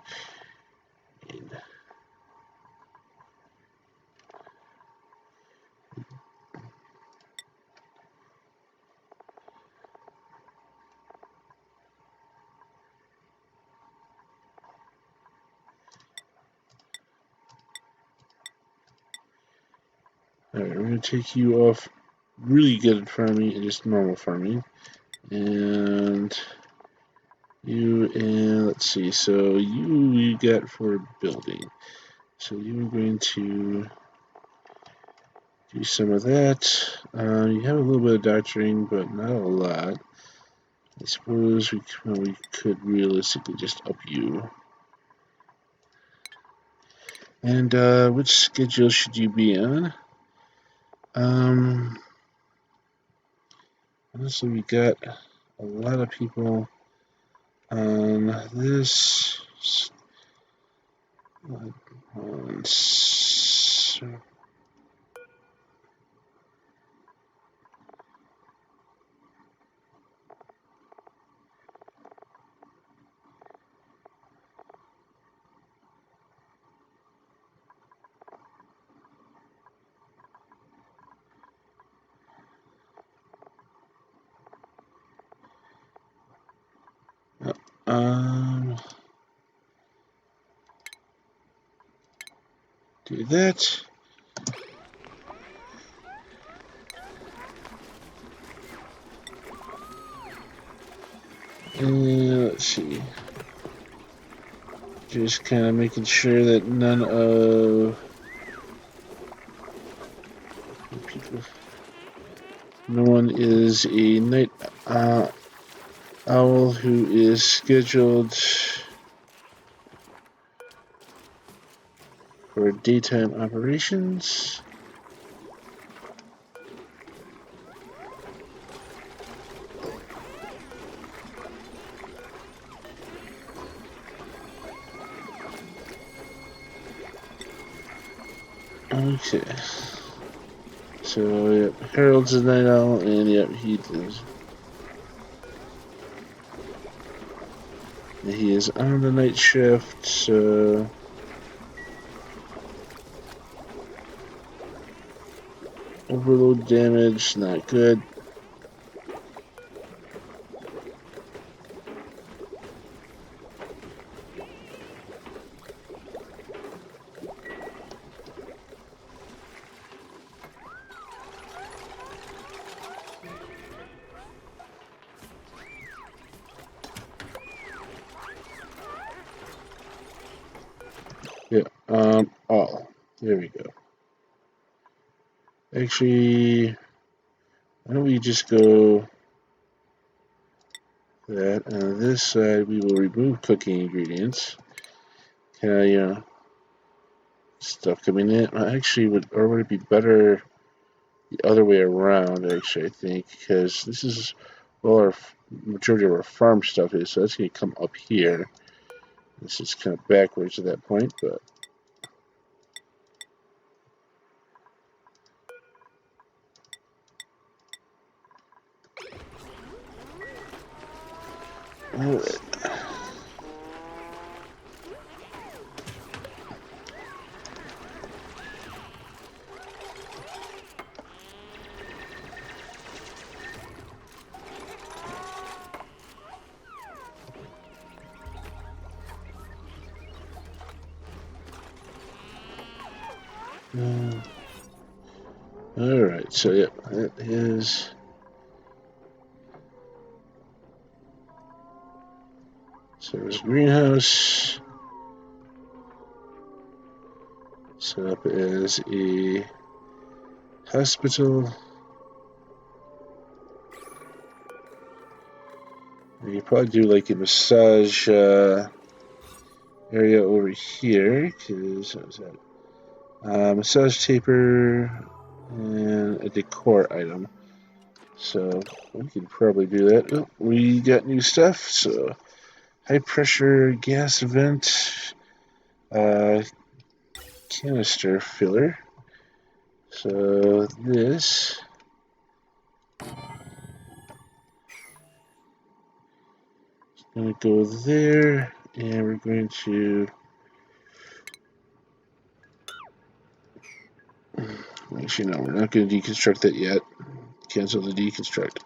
Alright, we're going to take you off really good at farming and just normal farming. And you, and let's see, so you got for building. So you're going to do some of that. You have a little bit of doctoring, but not a lot. I suppose we could realistically just up you. And which schedule should you be on? Honestly, we got a lot of people on this. Do that. And let's see. Just kind of making sure that none of people, no one is a night owl who is scheduled for daytime operations. Okay. So, yep, Harold's a night owl, and yep, he does. He is on the night shift, so overload damage, not good. Oh, there we go. Actually, why don't we just go that, and on this side we will remove cooking ingredients. Stuff coming in. Actually, would it be better the other way around? Actually, I think, because this is where our majority of our farm stuff is, so that's going to come up here. This is kind of backwards at that point, but all right. Alright, so yep, that is. So there's a greenhouse set up as a hospital. You could probably do like a massage area over here, because what was that? Massage taper and a decor item. So we could probably do that. Oh, we got new stuff. So high pressure gas vent, canister filler. So this is going to go there, and we're going to actually, no, we're not going to deconstruct that yet. Cancel the deconstruct.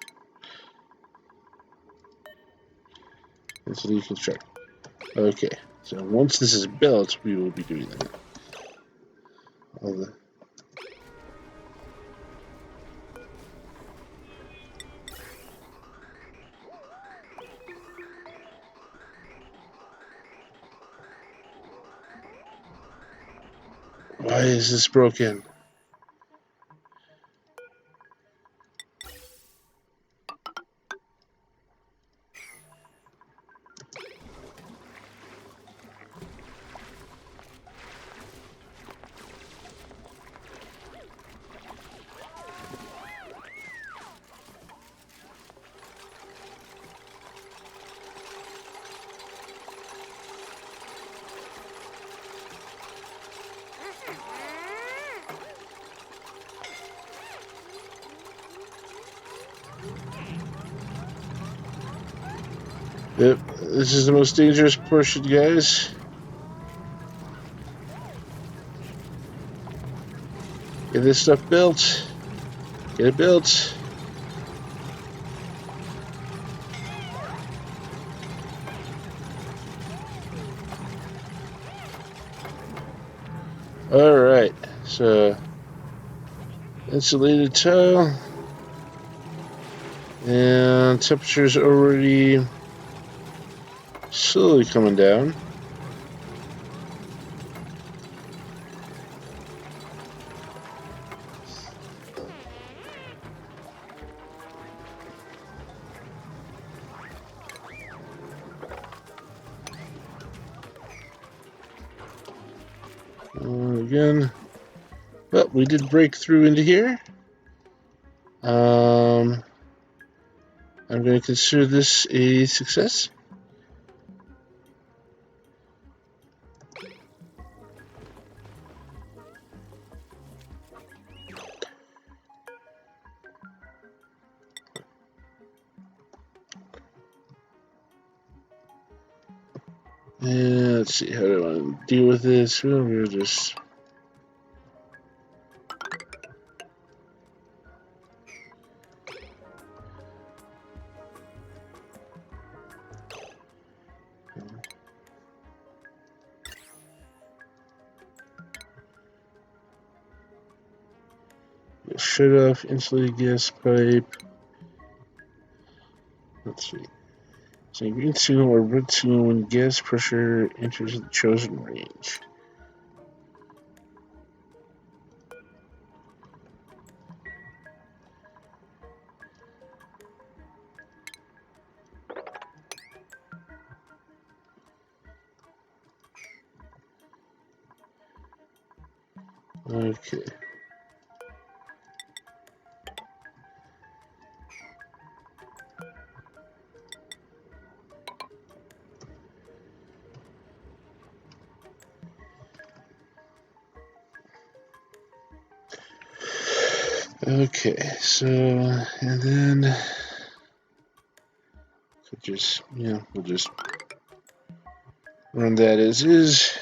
Cancel deconstruct. Okay, so once this is built, we will be doing that. Why is this broken? Yep, this is the most dangerous portion, guys. Get this stuff built. Get it built. Alright, so insulated tile. And temperature's already slowly coming down. Again, but we did break through into here. I'm going to consider this a success. And let's see, how do I want to deal with this? Well, we'll just shut off insulated gas pipe. Let's see. So green signal or red signal when gas pressure enters the chosen range. Okay. Okay, so, and then, so just, yeah, we'll just run that as is.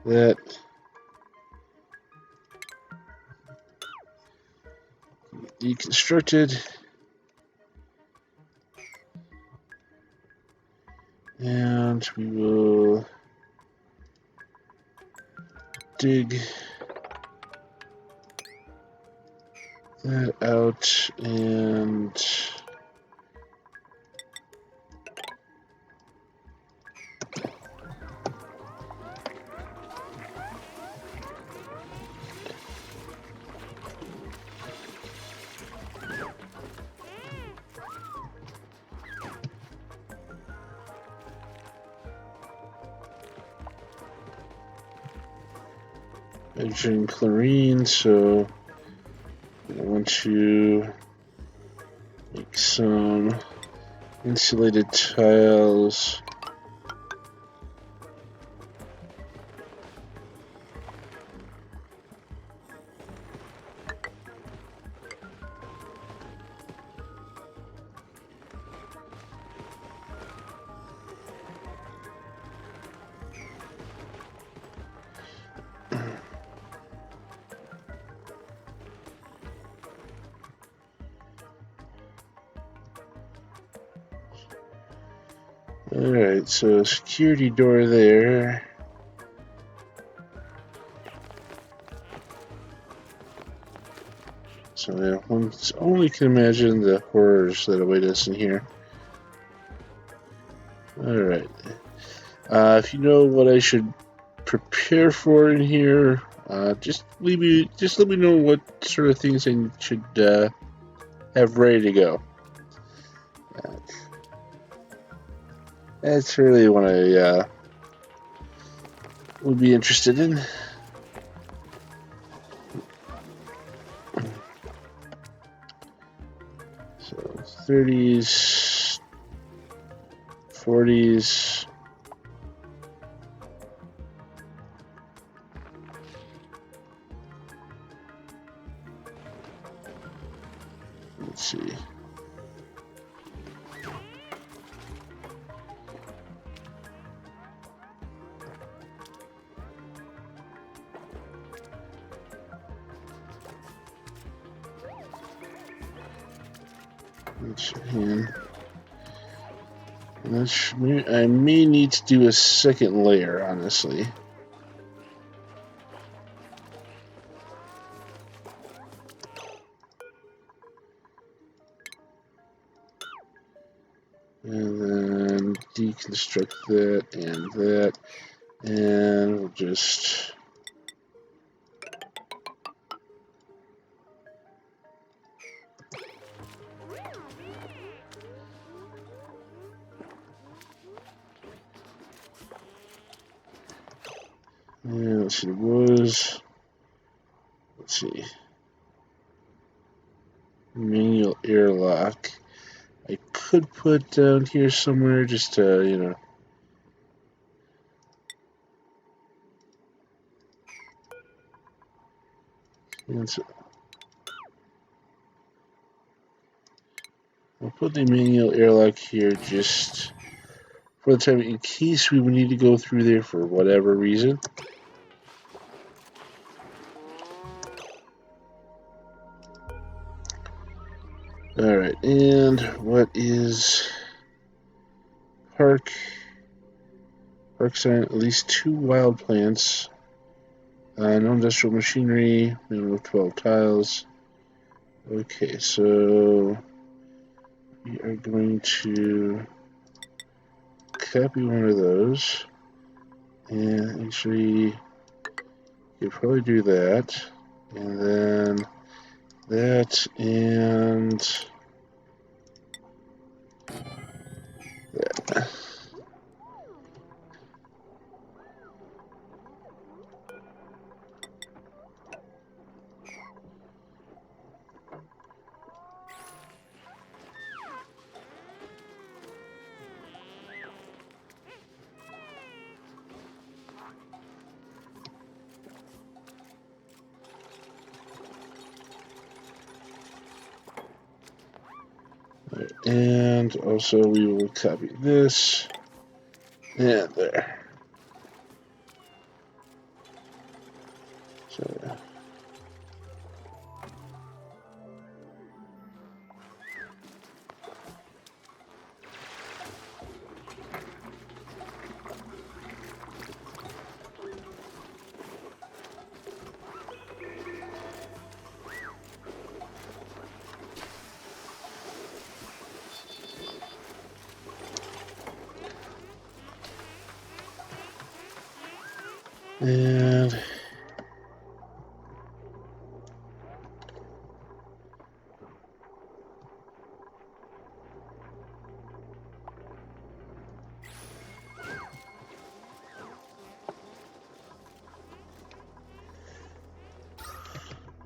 That deconstructed. And we will dig that out and hydrogen chlorine, so I want to make some insulated tiles. Alright, so security door there. So yeah, one only can imagine the horrors that await us in here. Alright. If you know what I should prepare for in here, just let me know what sort of things I should have ready to go. That's really what I would be interested in. So 30s, 40s. Let's see. I may need to do a second layer, honestly. And then deconstruct that, and we'll just... Yeah, let's see, let's see, manual airlock. I could put down here somewhere just to, you know. I'll put the manual airlock here just for the time in case we would need to go through there for whatever reason. Alright, and what is park sign? At least 2 wild plants. No industrial machinery, minimum of 12 tiles. Okay, so we are going to copy one of those. And actually, you probably do that. And then that and that. And also we will copy this and there. So and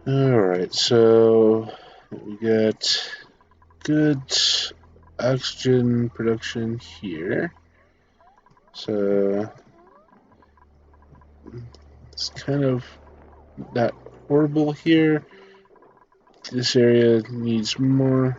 alright, so we got good oxygen production here. So it's kind of not horrible here. This area needs more.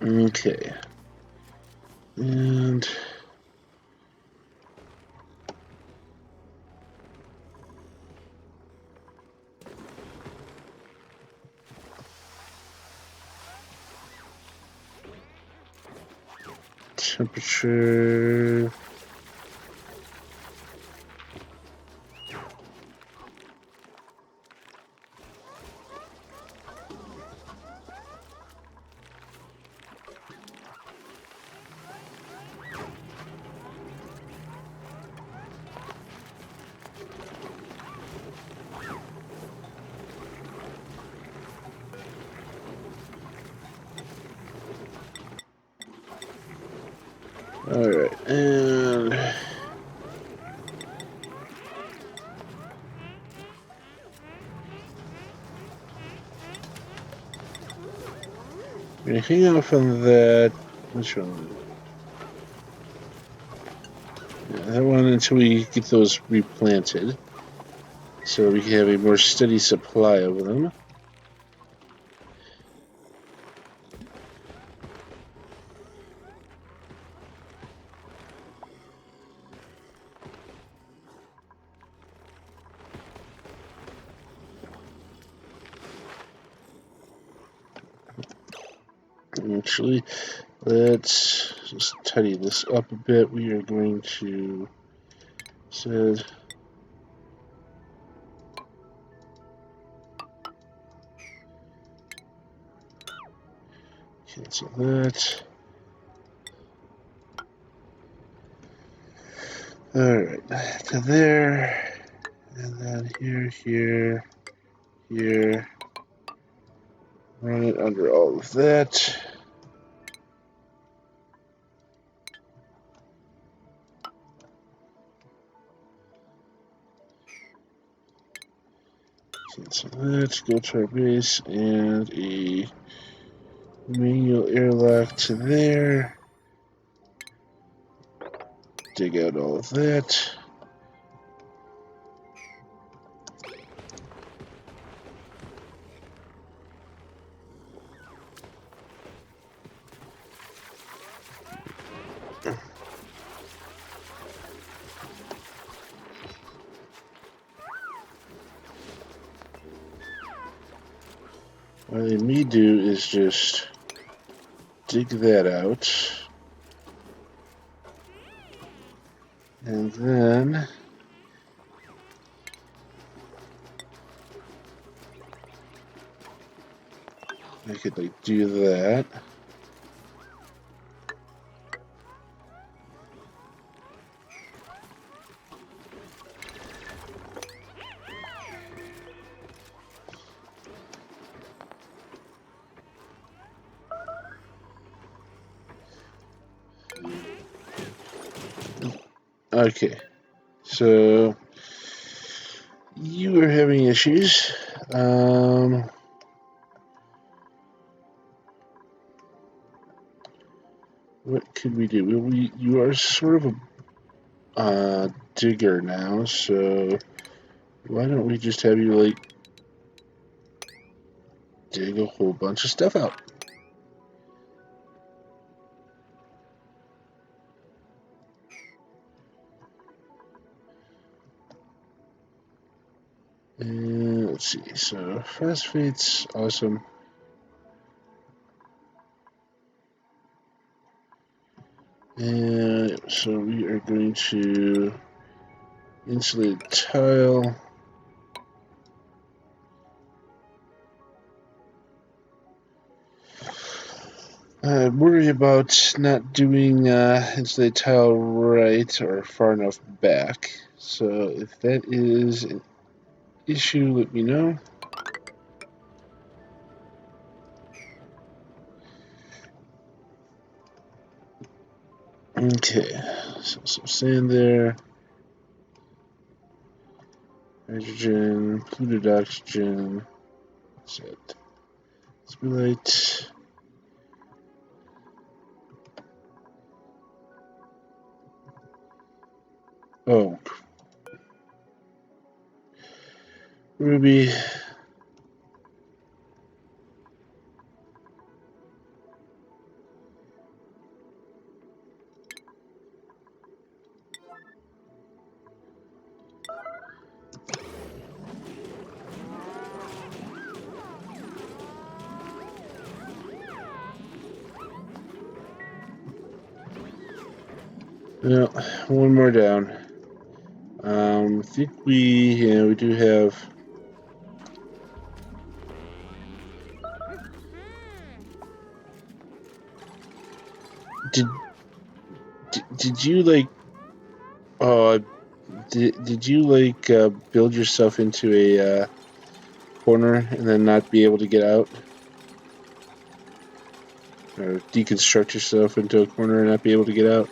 Okay. And temperature. Alright, and we're gonna hang off on that. Which one? Yeah, that one until we get those replanted, so we can have a more steady supply of them. Actually, let's just tidy this up a bit. We are going to set cancel that. Alright, to there, and then here, here. Run it under all of that. Cancel that, go to our base, and a manual airlock to there. Dig out all of that. What I may do is just dig that out. And then I could like do that. Okay, so you are having issues. What could we do? You are sort of a digger now, so why don't we just have you like dig a whole bunch of stuff out? And let's see. So phosphate's awesome. And so we are going to insulate tile. I worry about not doing insulated tile right or far enough back. So if that is an issue, let me know. Okay, so some sand there. Hydrogen, polluted oxygen. Set. Spillite. Oh. Ruby. No, one more down. I think we do have. Did you like? Did you like build yourself into a corner and then not be able to get out, or deconstruct yourself into a corner and not be able to get out?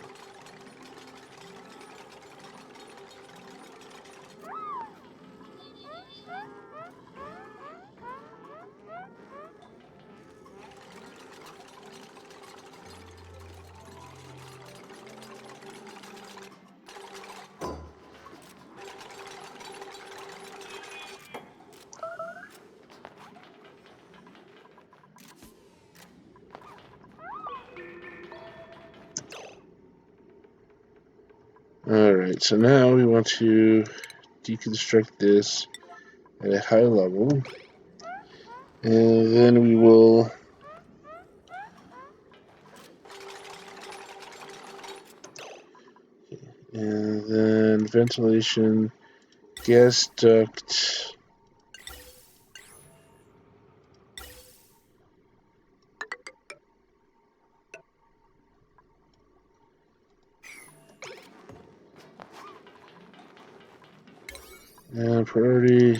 Alright, so now we want to deconstruct this at a high level, and then we will and then ventilation, gas duct, and priority.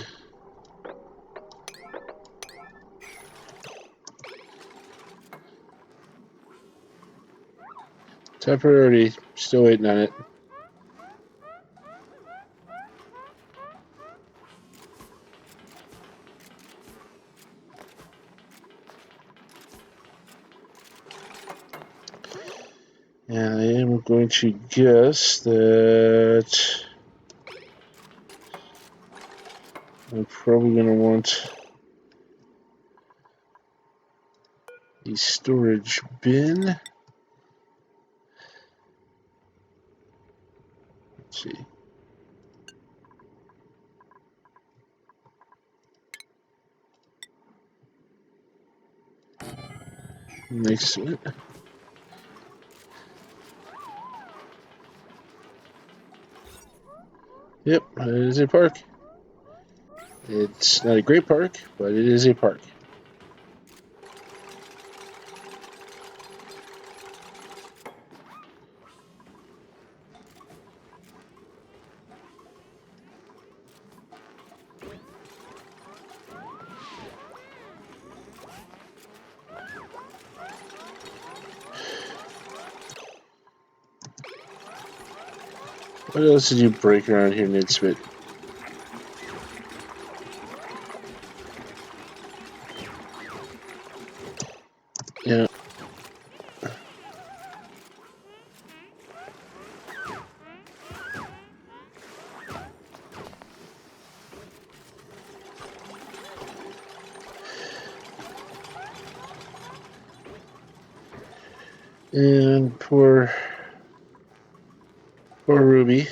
Top priority, still waiting on it. And I am going to guess that I'm probably going to want a storage bin. Let's see. Next to it. Yep, it is a park. It's not a great park, but it is a park. What else did you break around here, Nidsmith? Yeah. And poor Ruby.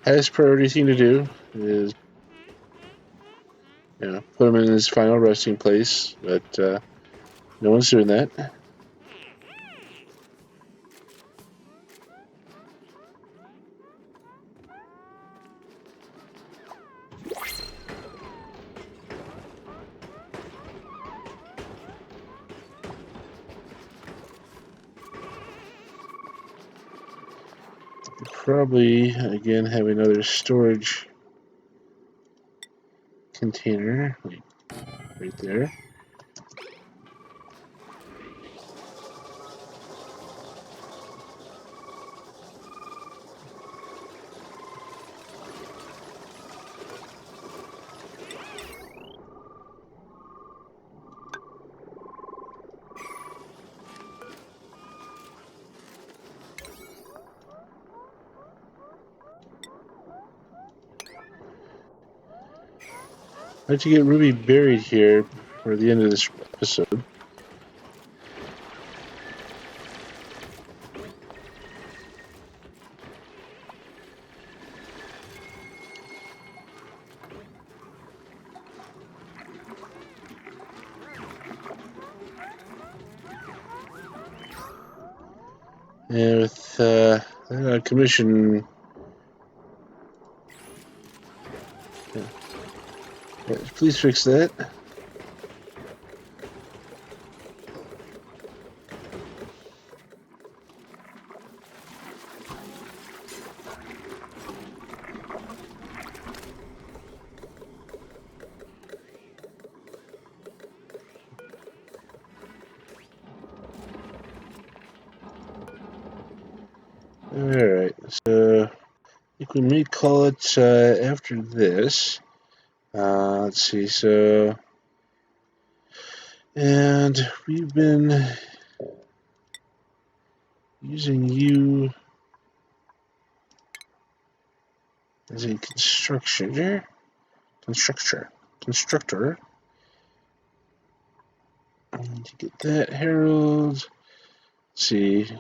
Highest priority thing to do is, put him in his final resting place, but no one's doing that. Probably, again, have another storage container right there. I'd like to get Ruby buried here for the end of this episode. And with commission, please fix that. Alright, so I think we may call it after this. Let's see, so. And we've been using you as a constructor. I need to get that, Harold. Let's see.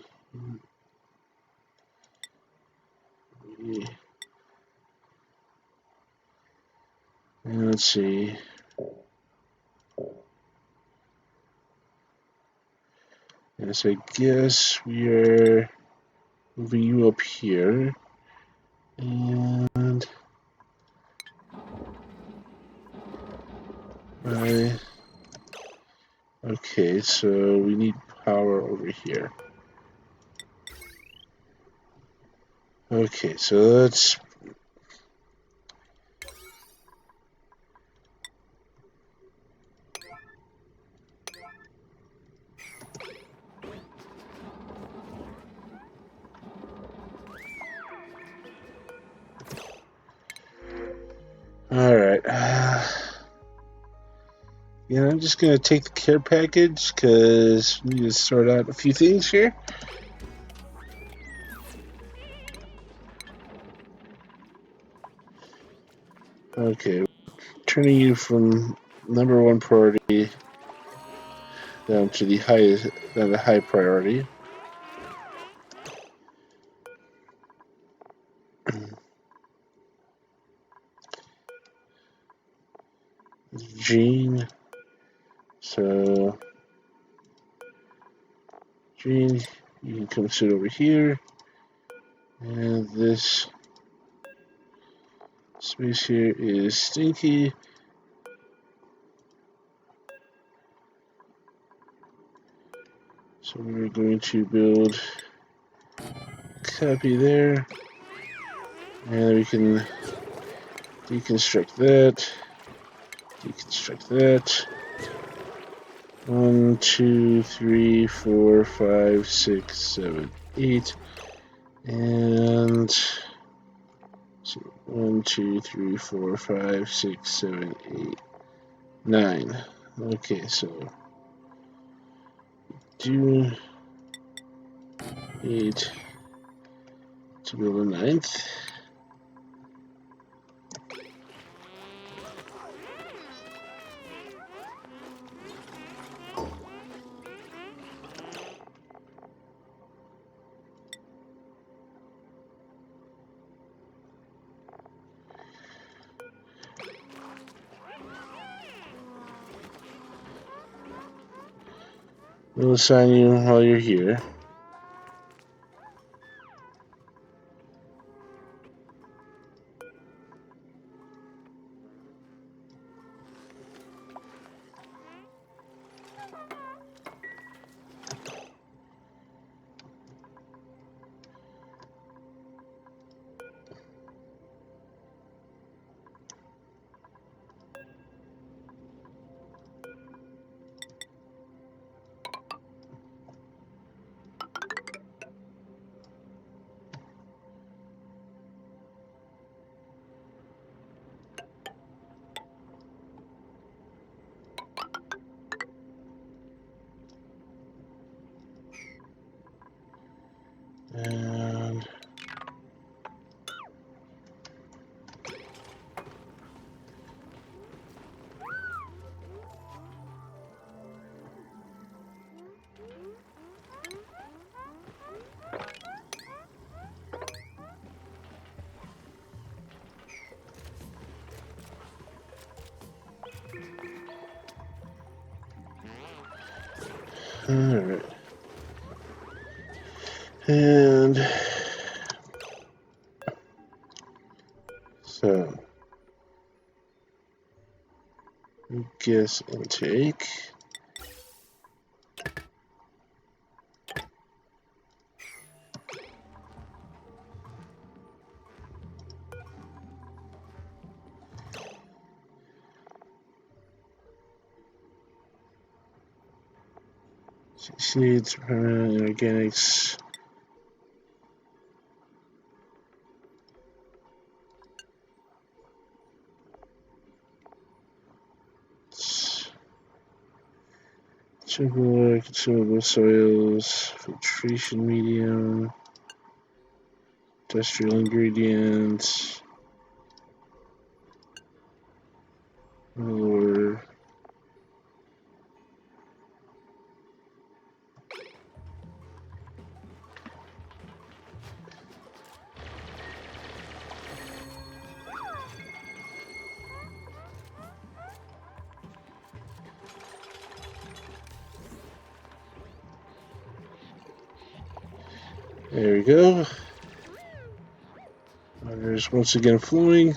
And let's see. Yes, I guess we are moving you up here. And okay, so we need power over here. Okay, so let's alright. Yeah, I'm just gonna take the care package because we need to sort out a few things here. Okay, turning you from number one priority down to the high priority. Jean. So, Jean, you can come sit over here. And this space here is Stinky. So we're going to build a copy there. And we can deconstruct that. Deconstruct that. 1, 2, 3, 4, 5, 6, 7. 8, and 1, 2, 3, 4, 5, 6, 7, 8, 9. Okay, so do 8 to build a 9th. We'll assign you while you're here. And alright. And so guess intake. Seeds, organics. Consumable soils, filtration medium, industrial ingredients, or there we go. Water's once again flowing.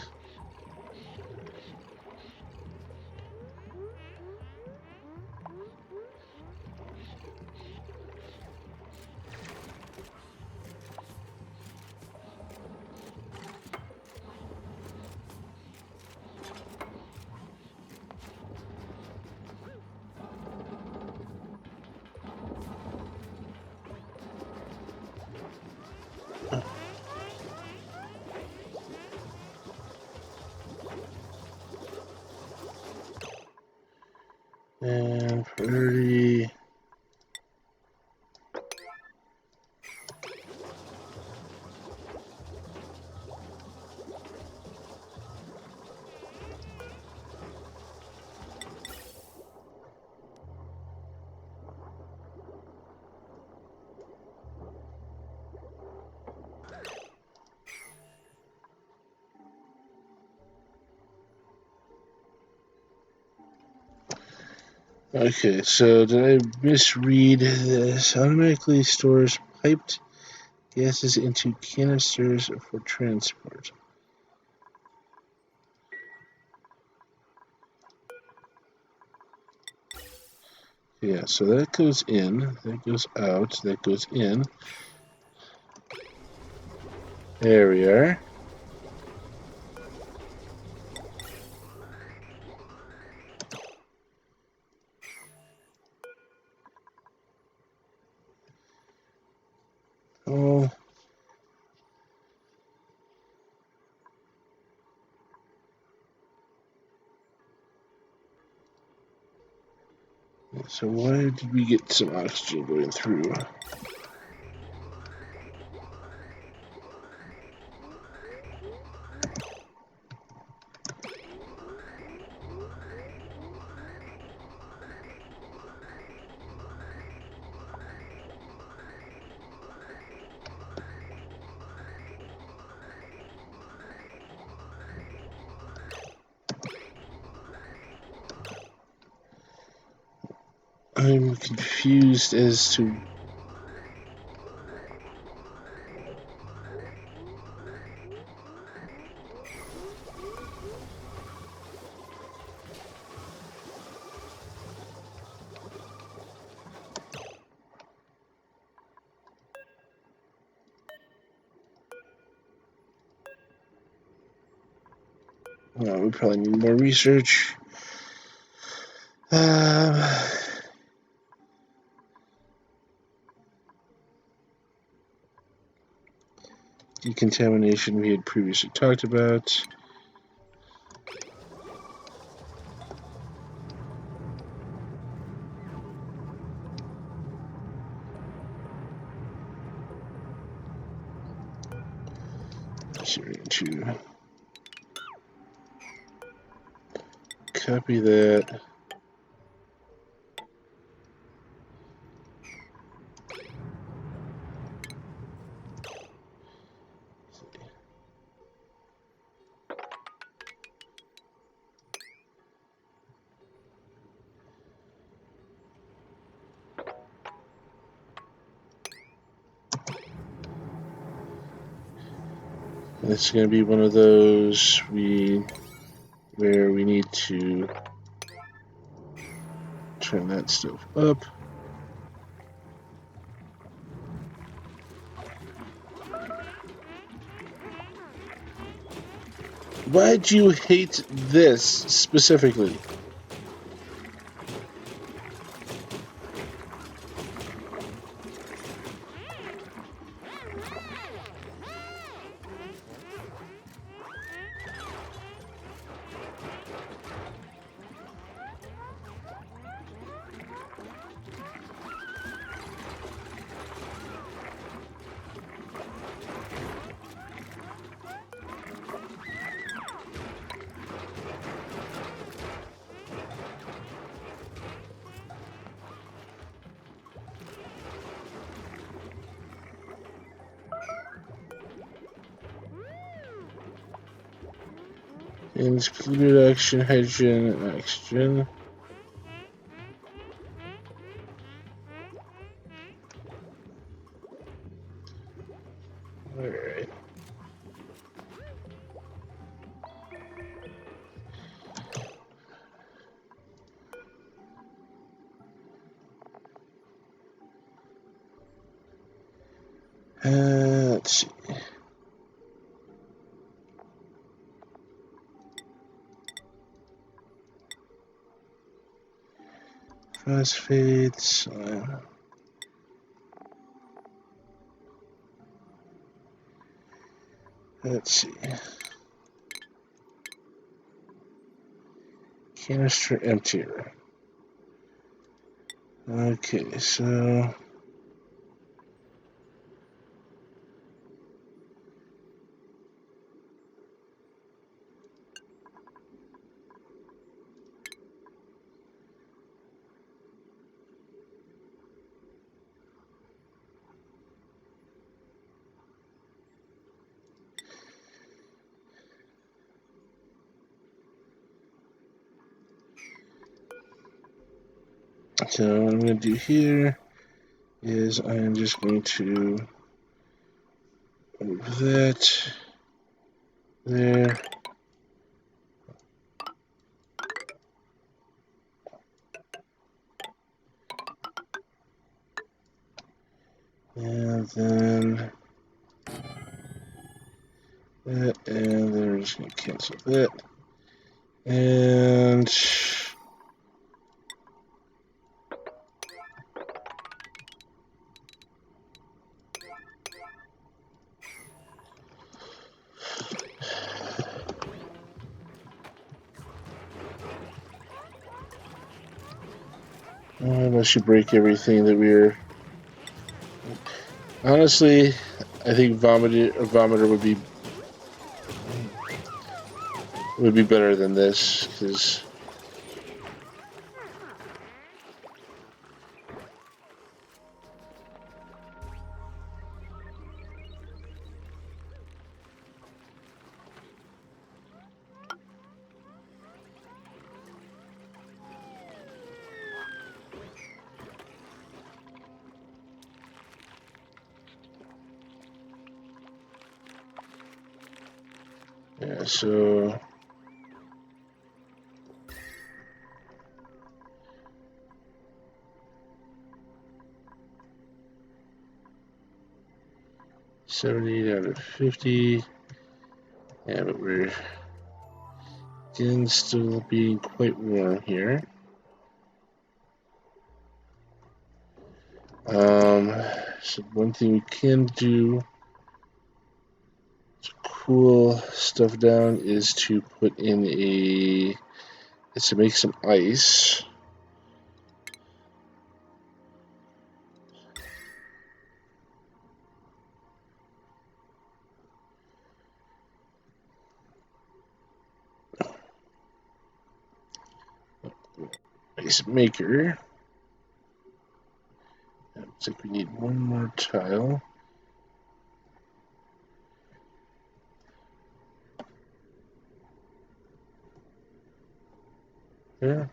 And priority. Okay, so did I misread this? Automatically stores piped gases into canisters for transport. Yeah, so that goes in, that goes out, that goes in. There we are. So why did we get some oxygen going through? I'm confused as to we probably need more research. Decontamination we had previously talked about. So we're going to copy that. It's going to be one of those where we need to turn that stuff up. Why'd you hate this specifically? And it's polluted oxygen, hydrogen, and oxygen. Alright. Let's see. Phosphates. Let's see. Canister emptier. Okay, so what I'm going to do here is I am just going to move that there. And then that, and then we're just going to cancel that. And Unless you break everything that we're... Honestly, I think vomiter would be better than this, because... Yeah, so... $78 out of $50. Yeah, but we're again still being quite warm here. So one thing we can do to cool stuff down is to put in to make some ice. Ice maker. Looks like we need one more tile. Yeah.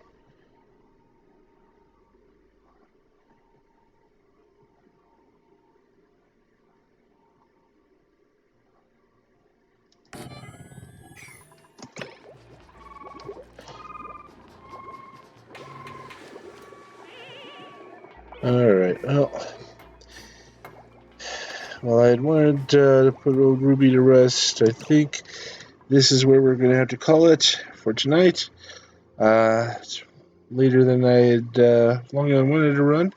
Alright, well, I had wanted to put old Ruby to rest. I think this is where we're going to have to call it for tonight. It's later than I had long I wanted to run,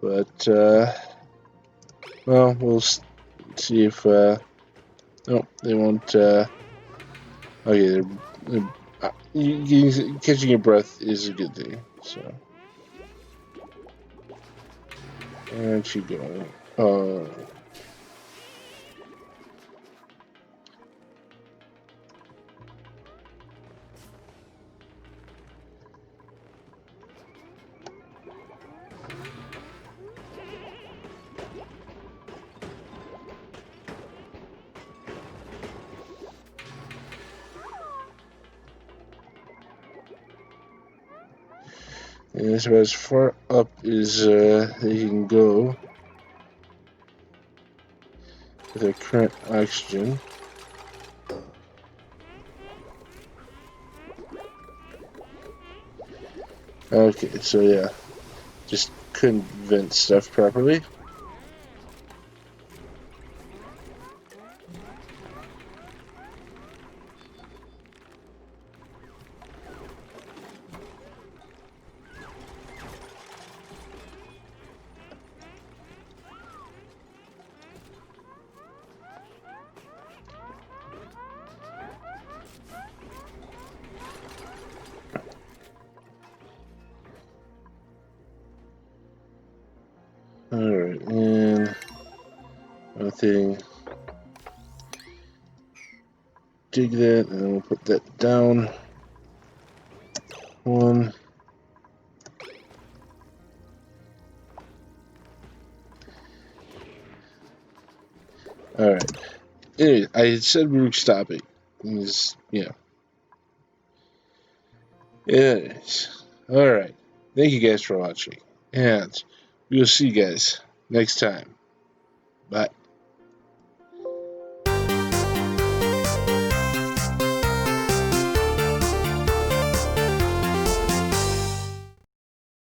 but well, we'll see if no, they won't. Okay, catching your breath is a good thing. So, aren't you going? And so as far up as they can go with their current oxygen. Okay, so yeah, just couldn't vent stuff properly. Alright, and one thing, dig that, and then we'll put that down. One. Alright. Anyway, I said we were stopping. Yeah. Anyways. Alright. Thank you guys for watching. And we'll see you guys next time. Bye.